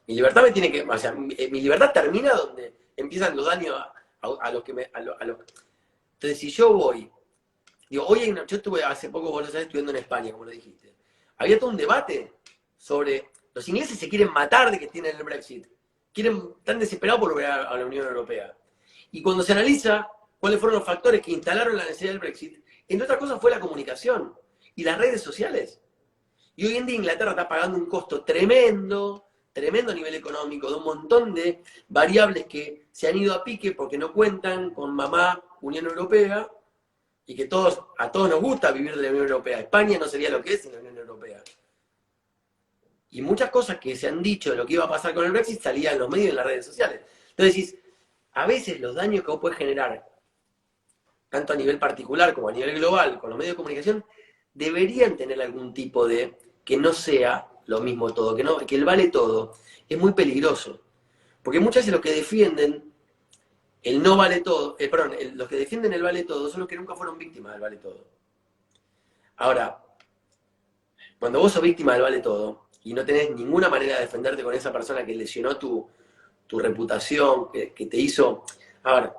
Mi libertad me tiene que, o sea, mi libertad termina donde empiezan los daños a los que me... Entonces, si yo voy, digo, yo estuve hace poco, vos lo sabés, estudiando en España, como lo dijiste. Había todo un debate sobre, los ingleses se quieren matar de que tienen el Brexit. Están desesperados por volver a la Unión Europea. Y cuando se analiza cuáles fueron los factores que instalaron la necesidad del Brexit, entre otras cosas fue la comunicación y las redes sociales. Y hoy en día Inglaterra está pagando un costo tremendo a nivel económico, de un montón de variables que se han ido a pique porque no cuentan con mamá Unión Europea, y que a todos nos gusta vivir de la Unión Europea. España no sería lo que es sin la Unión Europea. Y muchas cosas que se han dicho de lo que iba a pasar con el Brexit salían en los medios y en las redes sociales. Entonces decís, a veces los daños que vos podés generar, tanto a nivel particular como a nivel global, con los medios de comunicación, deberían tener algún tipo de, que no sea lo mismo todo, que el vale todo, es muy peligroso. Porque muchas veces los que defienden el no vale todo, los que defienden el vale todo son los que nunca fueron víctimas del vale todo. Ahora, cuando vos sos víctima del vale todo y no tenés ninguna manera de defenderte con esa persona que lesionó tu reputación, que te hizo... A ver,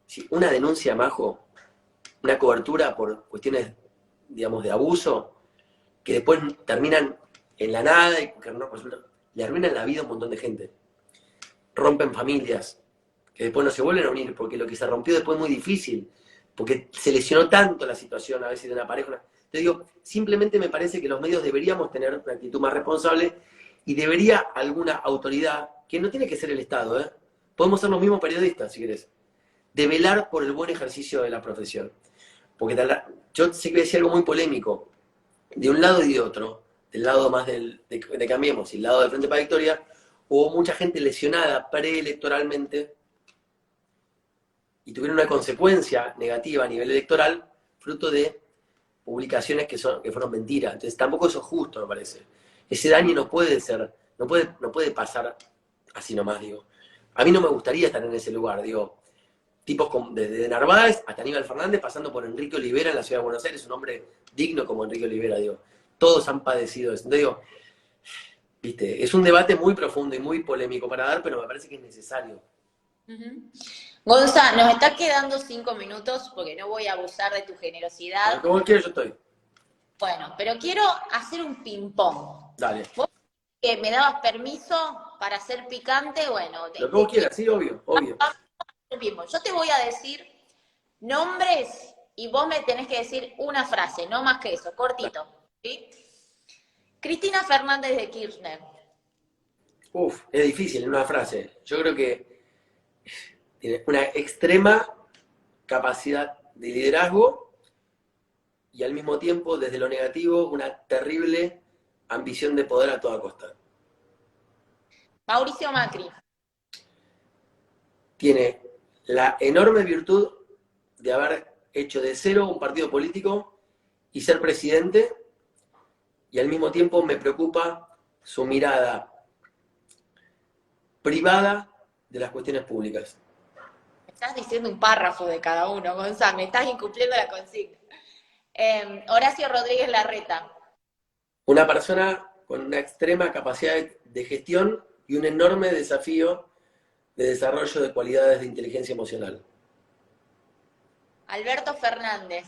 si una denuncia, Majo, una cobertura por cuestiones, digamos, de abuso, que después terminan en la nada y que no resulta, le arruinan la vida a un montón de gente. Rompen familias, que después no se vuelven a unir, porque lo que se rompió después es muy difícil, porque se lesionó tanto la situación a veces de una pareja. Te digo, simplemente me parece que los medios deberíamos tener una actitud más responsable y debería alguna autoridad, que no tiene que ser el Estado, podemos ser los mismos periodistas, si querés, de velar por el buen ejercicio de la profesión. Porque yo sé que voy a decir algo muy polémico, de un lado y de otro, del lado más de Cambiemos y el lado del Frente para Victoria, hubo mucha gente lesionada preelectoralmente y tuvieron una consecuencia negativa a nivel electoral, fruto de publicaciones que fueron mentiras. Entonces tampoco eso es justo, me parece. Ese daño no puede pasar así nomás, digo. A mí no me gustaría estar en ese lugar, digo. Tipos desde Narváez hasta Aníbal Fernández, pasando por Enrique Olivera en la ciudad de Buenos Aires, un hombre digno como Enrique Olivera, digo. Todos han padecido eso. Entonces digo, viste, es un debate muy profundo y muy polémico para dar, pero me parece que es necesario. Gonza, nos está quedando 5 minutos porque no voy a abusar de tu generosidad. Bueno, como quieras, yo estoy. Bueno, pero quiero hacer un ping-pong. Dale. ¿Vos que me dabas permiso para ser picante? Bueno. Lo que vos quieras, sí, obvio. Yo te voy a decir nombres y vos me tenés que decir una frase, no más que eso, cortito. ¿Sí? Cristina Fernández de Kirchner. Uf, es difícil en una frase. Yo creo que tiene una extrema capacidad de liderazgo y al mismo tiempo, desde lo negativo, una terrible ambición de poder a toda costa. Mauricio Macri. Tiene la enorme virtud de haber hecho de cero un partido político y ser presidente, y al mismo tiempo me preocupa su mirada privada de las cuestiones públicas. Me estás diciendo un párrafo de cada uno, Gonzalo, me estás incumpliendo la consigna. Horacio Rodríguez Larreta. Una persona con una extrema capacidad de gestión y un enorme desafío de desarrollo de cualidades de inteligencia emocional. Alberto Fernández.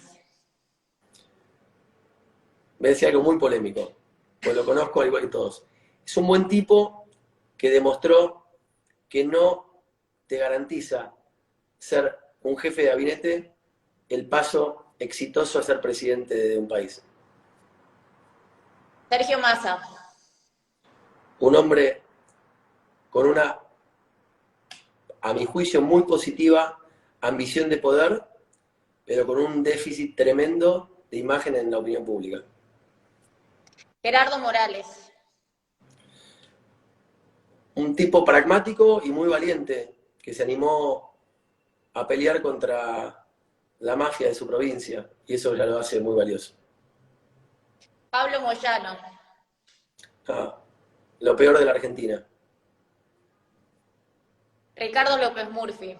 Me decía algo muy polémico, pues lo conozco al igual que todos. Es un buen tipo que demostró que no te garantiza ser un jefe de gabinete el paso exitoso a ser presidente de un país. Sergio Massa. Un hombre con una, a mi juicio, muy positiva ambición de poder, pero con un déficit tremendo de imagen en la opinión pública. Gerardo Morales. Un tipo pragmático y muy valiente, que se animó a pelear contra la mafia de su provincia, y eso ya lo hace muy valioso. Pablo Moyano. Lo peor de la Argentina. Ricardo López Murphy.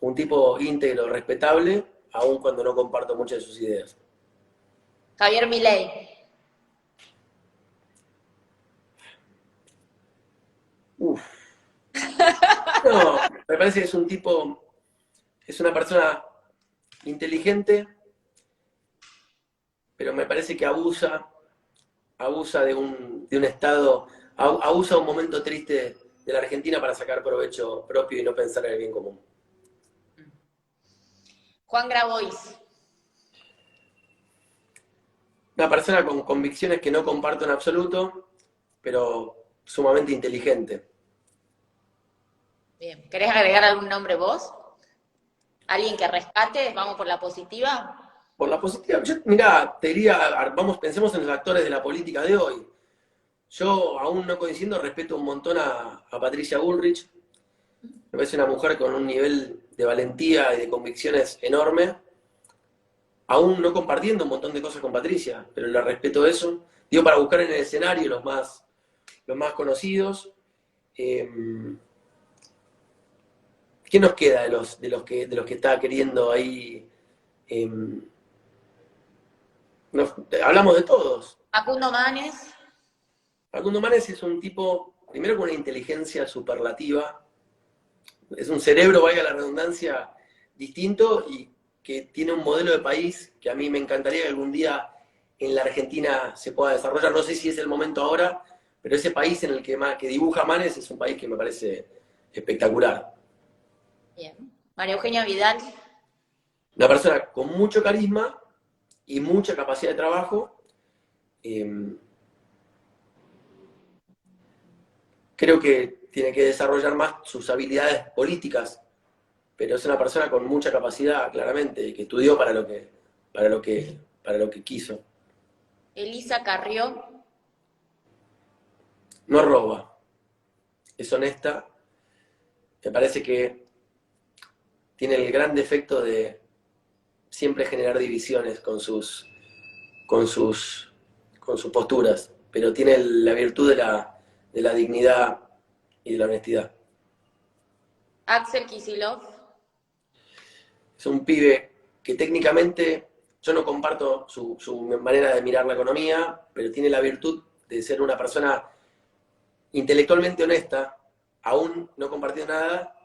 Un tipo íntegro, respetable, aun cuando no comparto muchas de sus ideas. Javier Milei. Uf. No, me parece que es un tipo, es una persona inteligente, pero me parece que abusa de un estado, abusa de un momento triste de la Argentina para sacar provecho propio y no pensar en el bien común. Juan Grabois. Una persona con convicciones que no comparto en absoluto, pero sumamente inteligente. Bien. ¿Querés agregar algún nombre vos? ¿Alguien que rescate? ¿Vamos por la positiva? Por la positiva, mirá, te diría, pensemos en los actores de la política de hoy. Yo, aún no coincidiendo, respeto un montón a Patricia Bullrich. Me parece una mujer con un nivel de valentía y de convicciones enorme. Aún no compartiendo un montón de cosas con Patricia, pero le respeto eso. Digo, para buscar en el escenario los más conocidos. ¿Qué nos queda de los que está queriendo ahí? Hablamos de todos. Facundo Manes. Facundo Manes es un tipo, primero con una inteligencia superlativa, es un cerebro, valga la redundancia, distinto y que tiene un modelo de país que a mí me encantaría que algún día en la Argentina se pueda desarrollar. No sé si es el momento ahora, pero ese país en el que dibuja Manes es un país que me parece espectacular. Bien. María Eugenia Vidal. Una persona con mucho carisma y mucha capacidad de trabajo. Creo que tiene que desarrollar más sus habilidades políticas, pero es una persona con mucha capacidad, claramente, y que estudió para lo que quiso. Elisa Carrió. No roba, es honesta. Me parece que tiene el gran defecto de siempre generar divisiones con sus posturas, pero tiene la virtud de la dignidad y de la honestidad. Axel Kicillof. Es un pibe que técnicamente, yo no comparto su manera de mirar la economía, pero tiene la virtud de ser una persona intelectualmente honesta, aún no compartiendo nada,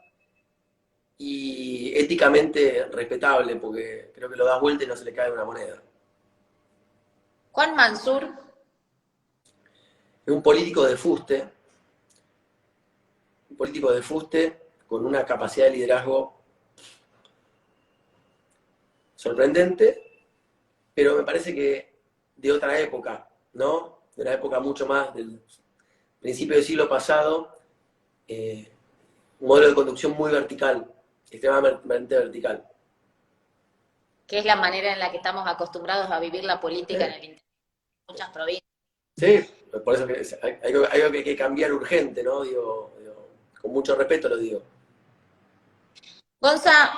y éticamente respetable, porque creo que lo da vuelta y no se le cae una moneda. Juan Mansur. Es un político de fuste, con una capacidad de liderazgo sorprendente, pero me parece que de otra época, ¿no? De una época mucho más del principio del siglo pasado, un modelo de conducción muy vertical, extremadamente vertical. Que es la manera en la que estamos acostumbrados a vivir la política en el interior de muchas provincias. Sí, por eso que hay algo que hay que cambiar urgente, ¿no? Con mucho respeto lo digo. Gonza,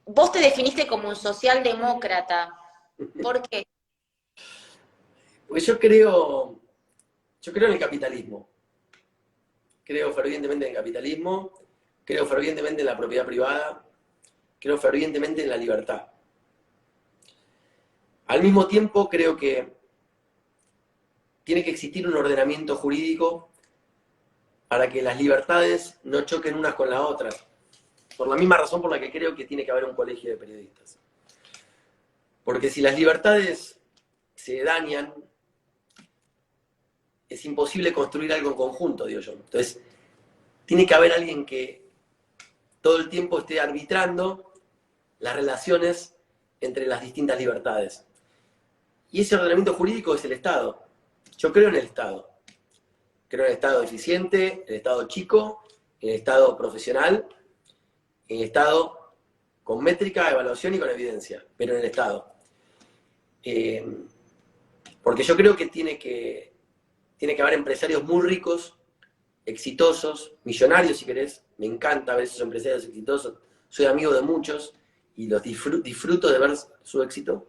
vos te definiste como un socialdemócrata. ¿Por qué? Porque yo creo en el capitalismo. Creo fervientemente en el capitalismo, creo fervientemente en la propiedad privada, creo fervientemente en la libertad. Al mismo tiempo, creo que tiene que existir un ordenamiento jurídico para que las libertades no choquen unas con las otras. Por la misma razón por la que creo que tiene que haber un colegio de periodistas. Porque si las libertades se dañan, es imposible construir algo en conjunto, digo yo. Entonces, tiene que haber alguien que todo el tiempo esté arbitrando las relaciones entre las distintas libertades. Y ese ordenamiento jurídico es el Estado. Yo creo en el Estado. Creo en el Estado eficiente, en el Estado chico, en el Estado profesional, en el Estado con métrica, evaluación y con evidencia, pero en el Estado. Porque yo creo que tiene que haber empresarios muy ricos, exitosos, millonarios si querés. Me encanta ver esos empresarios exitosos. Soy amigo de muchos y los disfruto de ver su éxito.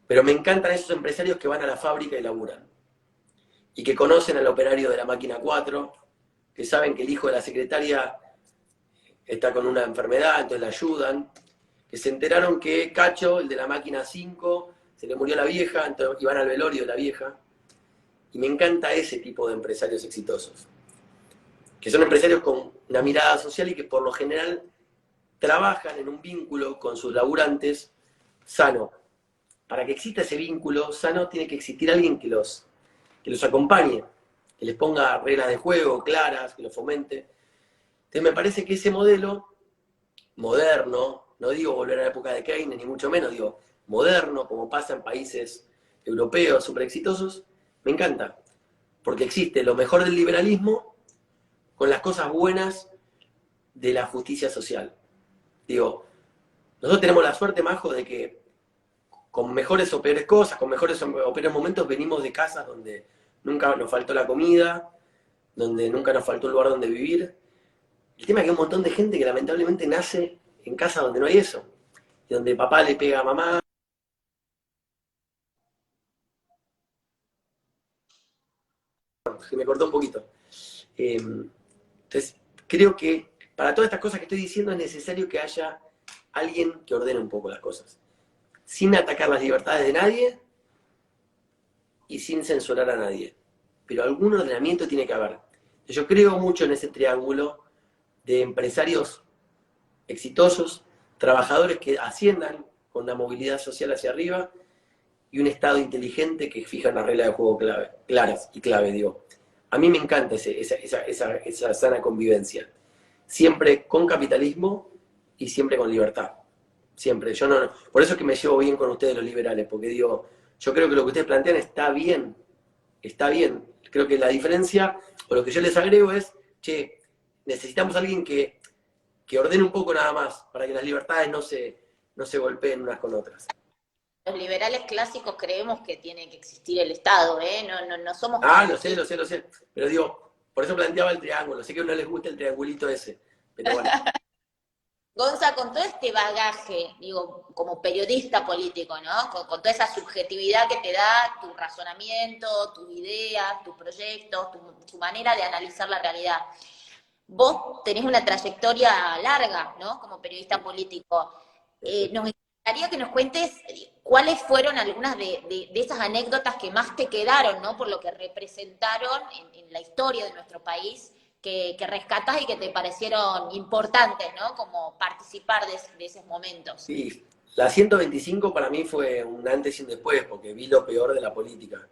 Pero me encantan esos empresarios que van a la fábrica y laburan. Y que conocen al operario de la máquina 4, que saben que el hijo de la secretaria está con una enfermedad, entonces la ayudan. Que se enteraron que Cacho, el de la máquina 5, se le murió la vieja, entonces iban al velorio de la vieja. Y me encanta ese tipo de empresarios exitosos. Que son empresarios con una mirada social y que por lo general trabajan en un vínculo con sus laburantes sano. Para que exista ese vínculo sano tiene que existir alguien que los acompañe, que les ponga reglas de juego claras, que los fomente. Entonces me parece que ese modelo moderno, no digo volver a la época de Keynes, ni mucho menos, digo moderno, como pasa en países europeos súper exitosos, me encanta. Porque existe lo mejor del liberalismo con las cosas buenas de la justicia social. Digo, nosotros tenemos la suerte, Majo, de que con mejores o peores cosas, con mejores o peores momentos, venimos de casas donde nunca nos faltó la comida, donde nunca nos faltó un lugar donde vivir. El tema es que hay un montón de gente que lamentablemente nace en casas donde no hay eso, y donde papá le pega a mamá. Se me cortó un poquito. Entonces, creo que para todas estas cosas que estoy diciendo es necesario que haya alguien que ordene un poco las cosas, sin atacar las libertades de nadie y sin censurar a nadie. Pero algún ordenamiento tiene que haber. Yo creo mucho en ese triángulo de empresarios exitosos, trabajadores que asciendan con la movilidad social hacia arriba y un Estado inteligente que fija las reglas de juego claras y clave, digo. A mí me encanta esa sana convivencia. Siempre con capitalismo y siempre con libertad. Siempre. Yo no, por eso es que me llevo bien con ustedes los liberales, porque digo, yo creo que lo que ustedes plantean está bien. Está bien. Creo que la diferencia, o lo que yo les agrego es, che, necesitamos a alguien que ordene un poco nada más, para que las libertades no se golpeen unas con otras. Los liberales clásicos creemos que tiene que existir el Estado, ¿eh? No somos Ah, progresistas. lo sé. Pero digo, por eso planteaba el triángulo. Sé que a uno les gusta el triangulito ese. Pero bueno. Gonza, con todo este bagaje, digo, como periodista político, ¿no? Con toda esa subjetividad que te da tu razonamiento, tus ideas, tus proyectos, tu manera de analizar la realidad. Vos tenés una trayectoria larga, ¿no? Como periodista político. Nos encantaría que nos cuentes cuáles fueron algunas de esas anécdotas que más te quedaron, ¿no? Por lo que representaron en la historia de nuestro país, que rescatás y que te parecieron importantes, ¿no? Como participar de esos momentos. Sí, la 125 para mí fue un antes y un después, porque vi lo peor de la política.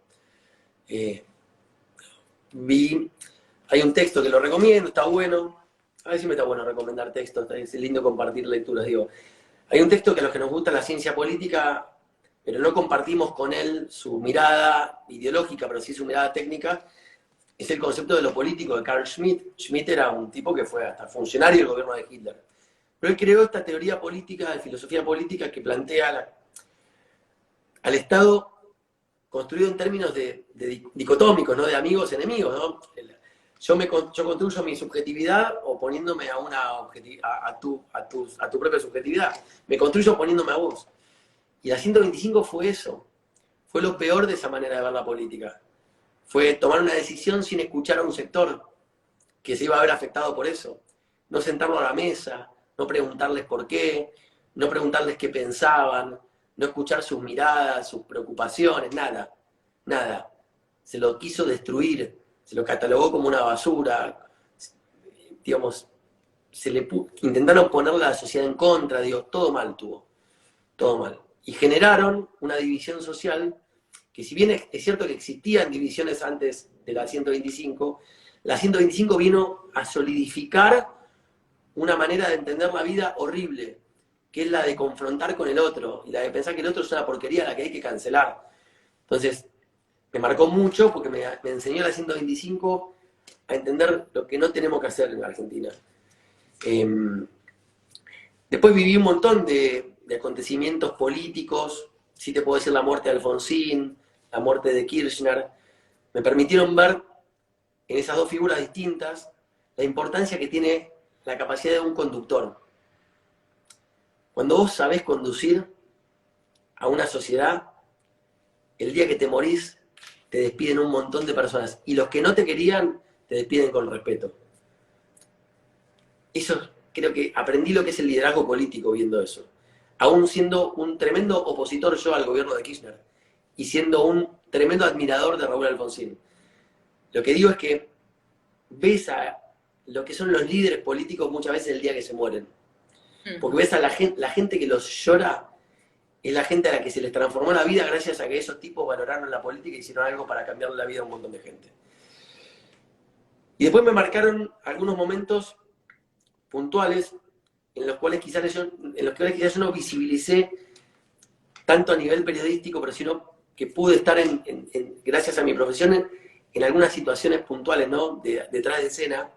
Eh, hay un texto que lo recomiendo, está bueno. A ver si me está bueno recomendar textos, es lindo compartir lecturas, digo. Hay un texto que a los que nos gusta la ciencia política, pero no compartimos con él su mirada ideológica, pero sí su mirada técnica, es el concepto de lo político de Carl Schmitt. Schmitt era un tipo que fue hasta funcionario del gobierno de Hitler. Pero él creó esta teoría política, de filosofía política, que plantea al Estado construido en términos de dicotómicos, ¿no? De amigos, enemigos, ¿no? Yo construyo mi subjetividad oponiéndome a tu propia subjetividad. Me construyo oponiéndome a vos. Y la 125 fue eso. Fue lo peor de esa manera de ver la política. Fue tomar una decisión sin escuchar a un sector que se iba a ver afectado por eso. No sentarlo a la mesa, no preguntarles por qué, no preguntarles qué pensaban, no escuchar sus miradas, sus preocupaciones, nada, nada. Se lo quiso destruir, se lo catalogó como una basura, digamos, intentaron ponerle a la sociedad en contra, digo, todo mal tuvo, todo mal. Y generaron una división social que, si bien es cierto que existían divisiones antes de la 125 vino a solidificar una manera de entender la vida horrible, que es la de confrontar con el otro, y la de pensar que el otro es una porquería a la que hay que cancelar. Entonces, me marcó mucho porque me enseñó la 125 a entender lo que no tenemos que hacer en la Argentina. Después viví un montón de acontecimientos políticos, sí te puedo decir la muerte de Alfonsín, la muerte de Kirchner, me permitieron ver en esas dos figuras distintas la importancia que tiene la capacidad de un conductor. Cuando vos sabés conducir a una sociedad, el día que te morís, te despiden un montón de personas. Y los que no te querían, te despiden con respeto. Eso, creo que aprendí lo que es el liderazgo político viendo eso. Aún siendo un tremendo opositor yo al gobierno de Kirchner. Y siendo un tremendo admirador de Raúl Alfonsín. Lo que digo es que ves a lo que son los líderes políticos muchas veces el día que se mueren. Porque ves a la gente que los llora, es la gente a la que se les transformó la vida gracias a que esos tipos valoraron la política y hicieron algo para cambiar la vida a un montón de gente. Y después me marcaron algunos momentos puntuales en los cuales quizás yo no visibilicé tanto a nivel periodístico, pero sino que pude estar gracias a mi profesión en algunas situaciones puntuales, ¿no? Detrás de escena,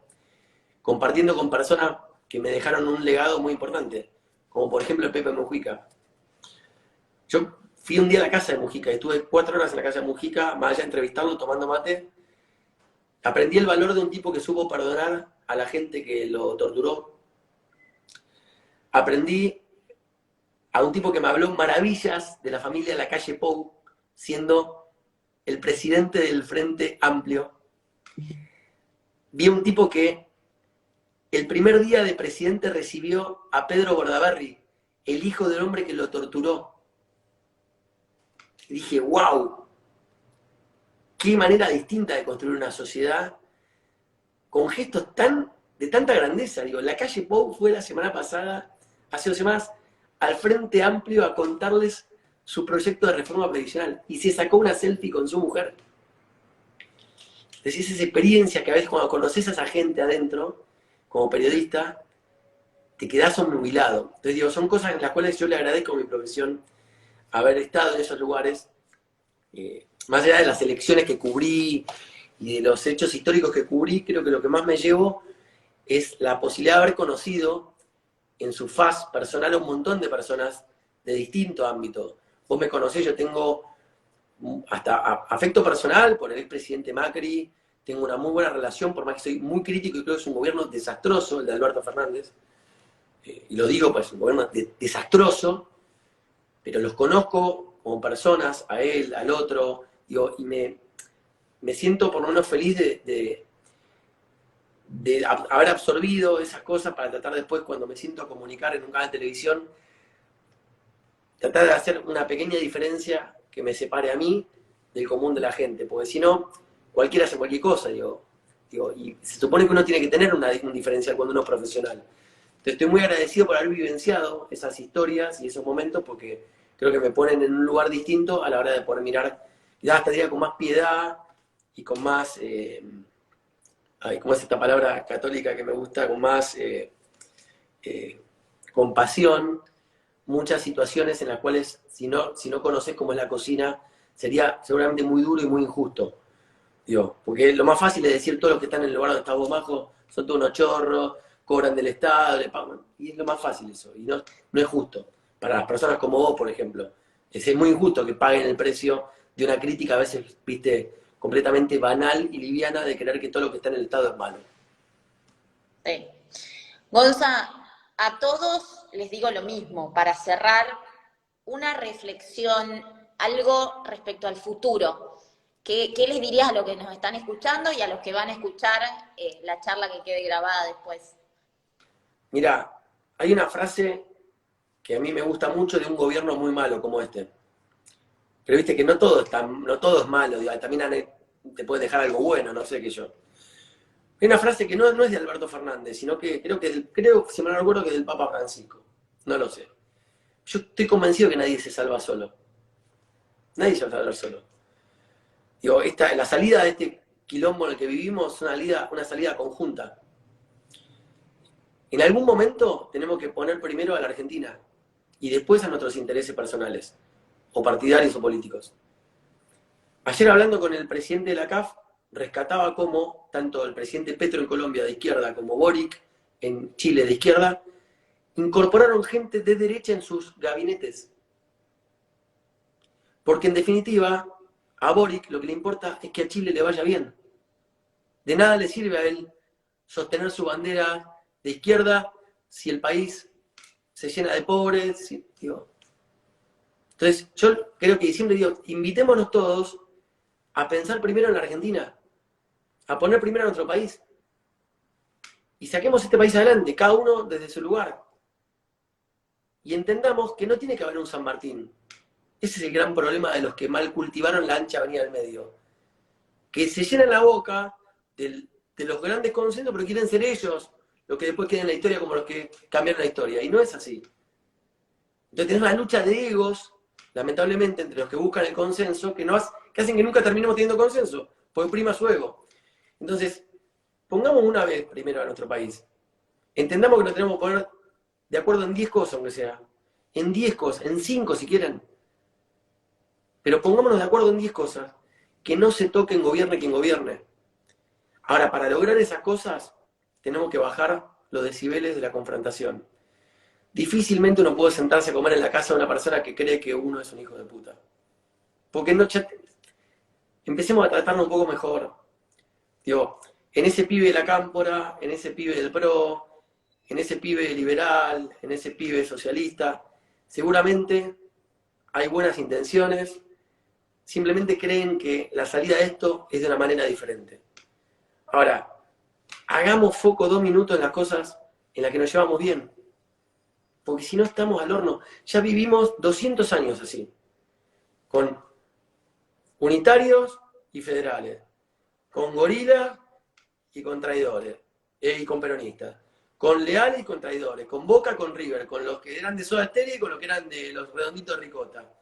compartiendo con personas que me dejaron un legado muy importante, como por ejemplo el Pepe Mujica. Yo fui un día a la casa de Mujica, estuve 4 horas en la casa de Mujica, más allá de entrevistarlo, tomando mate. Aprendí el valor de un tipo que supo perdonar a la gente que lo torturó. Aprendí a un tipo que me habló maravillas de la familia de la calle Pou, siendo el presidente del Frente Amplio. Vi a un tipo que el primer día de presidente recibió a Pedro Bordaberry, el hijo del hombre que lo torturó. Y dije, wow, qué manera distinta de construir una sociedad con gestos de tanta grandeza. Digo, la calle Pou fue la semana pasada, hace 2 semanas, al Frente Amplio a contarles su proyecto de reforma previsional y se sacó una selfie con su mujer. Decís, esa experiencia que a veces cuando conoces a esa gente adentro, como periodista, te quedás obnubilado. Entonces digo, son cosas en las cuales yo le agradezco a mi profesión haber estado en esos lugares, más allá de las elecciones que cubrí y de los hechos históricos que cubrí, creo que lo que más me llevo es la posibilidad de haber conocido en su faz personal a un montón de personas de distinto ámbito. Vos me conocés, yo tengo hasta afecto personal por el expresidente Macri, tengo una muy buena relación, por más que soy muy crítico y creo que es un gobierno desastroso, el de Alberto Fernández, y lo digo, pues es un gobierno desastroso, pero los conozco como personas, a él, al otro, digo, y me siento por lo menos feliz de haber absorbido esas cosas para tratar después, cuando me siento a comunicar en un canal de televisión, tratar de hacer una pequeña diferencia que me separe a mí del común de la gente, porque si no, cualquiera hace cualquier cosa, digo, y se supone que uno tiene que tener un diferencial cuando uno es profesional. Entonces estoy muy agradecido por haber vivenciado esas historias y esos momentos, porque creo que me ponen en un lugar distinto a la hora de poder mirar, ya hasta diría con más piedad y con más, ¿cómo es esta palabra católica que me gusta? Con más compasión, muchas situaciones en las cuales si no conoces cómo es la cocina, sería seguramente muy duro y muy injusto. Digo, porque lo más fácil es decir, todos los que están en el lugar donde está vos, Majo, son todos unos chorros, cobran del Estado, le pagan. Y es lo más fácil eso, y no es justo. Para las personas como vos, por ejemplo. Es muy injusto que paguen el precio de una crítica a veces, viste, completamente banal y liviana de creer que todo lo que está en el Estado es malo. Sí. Gonza, a todos les digo lo mismo, para cerrar, una reflexión, algo respecto al futuro. ¿Qué les dirías a los que nos están escuchando y a los que van a escuchar la charla que quede grabada después? Mira, hay una frase que a mí me gusta mucho de un gobierno muy malo como este. Pero viste que no todo es malo, digo, también te puede dejar algo bueno, no sé qué yo. Hay una frase que no es de Alberto Fernández, sino que creo, si me no recuerdo, que es del Papa Francisco. No lo sé. Yo estoy convencido que nadie se salva solo. Nadie se va a salvar solo. Digo, la salida de este quilombo en el que vivimos es una salida conjunta. En algún momento tenemos que poner primero a la Argentina y después a nuestros intereses personales, o partidarios o políticos. Ayer hablando con el presidente de la CAF, rescataba cómo tanto el presidente Petro en Colombia de izquierda como Boric en Chile de izquierda incorporaron gente de derecha en sus gabinetes. Porque en definitiva, a Boric lo que le importa es que a Chile le vaya bien. De nada le sirve a él sostener su bandera de izquierda si el país se llena de pobres. Digo. Entonces, yo creo que siempre digo, invitémonos todos a pensar primero en la Argentina, a poner primero a nuestro país. Y saquemos este país adelante, cada uno desde su lugar. Y entendamos que no tiene que haber un San Martín. Ese es el gran problema de los que mal cultivaron la ancha avenida del medio. Que se llenan la boca de los grandes consensos, pero quieren ser ellos los que después queden en la historia como los que cambiaron la historia. Y no es así. Entonces tenemos una lucha de egos, lamentablemente, entre los que buscan el consenso, que hacen que nunca terminemos teniendo consenso, porque prima su ego. Entonces, pongamos una vez primero a nuestro país. Entendamos que nos tenemos que poner de acuerdo en 10 cosas, aunque sea. En 10 cosas, en 5 si quieren. Pero pongámonos de acuerdo en 10 cosas, que no se toquen gobierne quien gobierne. Ahora, para lograr esas cosas, tenemos que bajar los decibeles de la confrontación. Difícilmente uno puede sentarse a comer en la casa de una persona que cree que uno es un hijo de puta. Porque empecemos a tratarnos un poco mejor. Digo, en ese pibe de la cámpora, en ese pibe del PRO, en ese pibe liberal, en ese pibe socialista, seguramente hay buenas intenciones, simplemente creen que la salida de esto es de una manera diferente. Ahora, hagamos foco 2 minutos en las cosas en las que nos llevamos bien. Porque si no estamos al horno. Ya vivimos 200 años así. Con unitarios y federales. Con gorilas y con traidores. Y con peronistas. Con leales y con traidores. Con Boca, con River. Con los que eran de Soda Stereo y con los que eran de los redonditos de ricota.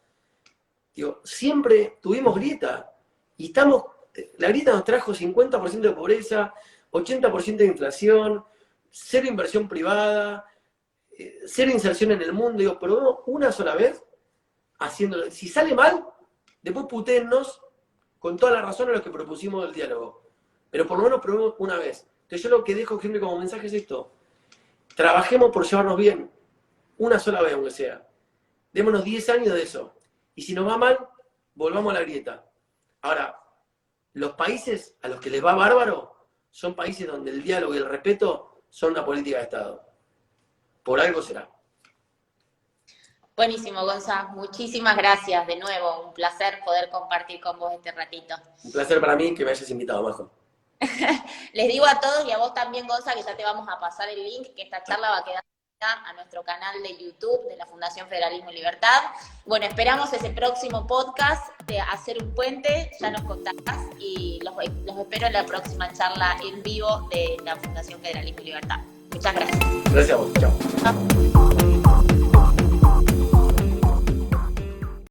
Digo, siempre tuvimos grieta. Y la grieta nos trajo 50% de pobreza, 80% de inflación, 0 inversión privada, 0 inserción en el mundo. Digo, pero una sola vez haciéndolo. Si sale mal, después putéennos con toda la razón a los que propusimos el diálogo. Pero por lo menos probemos una vez. Entonces yo lo que dejo siempre como mensaje es esto. Trabajemos por llevarnos bien. Una sola vez, aunque sea. Démonos 10 años de eso. Y si nos va mal, volvamos a la grieta. Ahora, los países a los que les va bárbaro son países donde el diálogo y el respeto son una política de Estado. Por algo será. Buenísimo, Gonza. Muchísimas gracias de nuevo. Un placer poder compartir con vos este ratito. Un placer para mí que me hayas invitado, Majo. Les digo a todos y a vos también, Gonza, que ya te vamos a pasar el link, que esta charla va a quedar a nuestro canal de YouTube de la Fundación Federalismo y Libertad. Bueno, esperamos ese próximo podcast de Hacer un Puente, ya nos contarás, y los espero en la próxima charla en vivo de la Fundación Federalismo y Libertad. Muchas gracias. Gracias a vos, chao.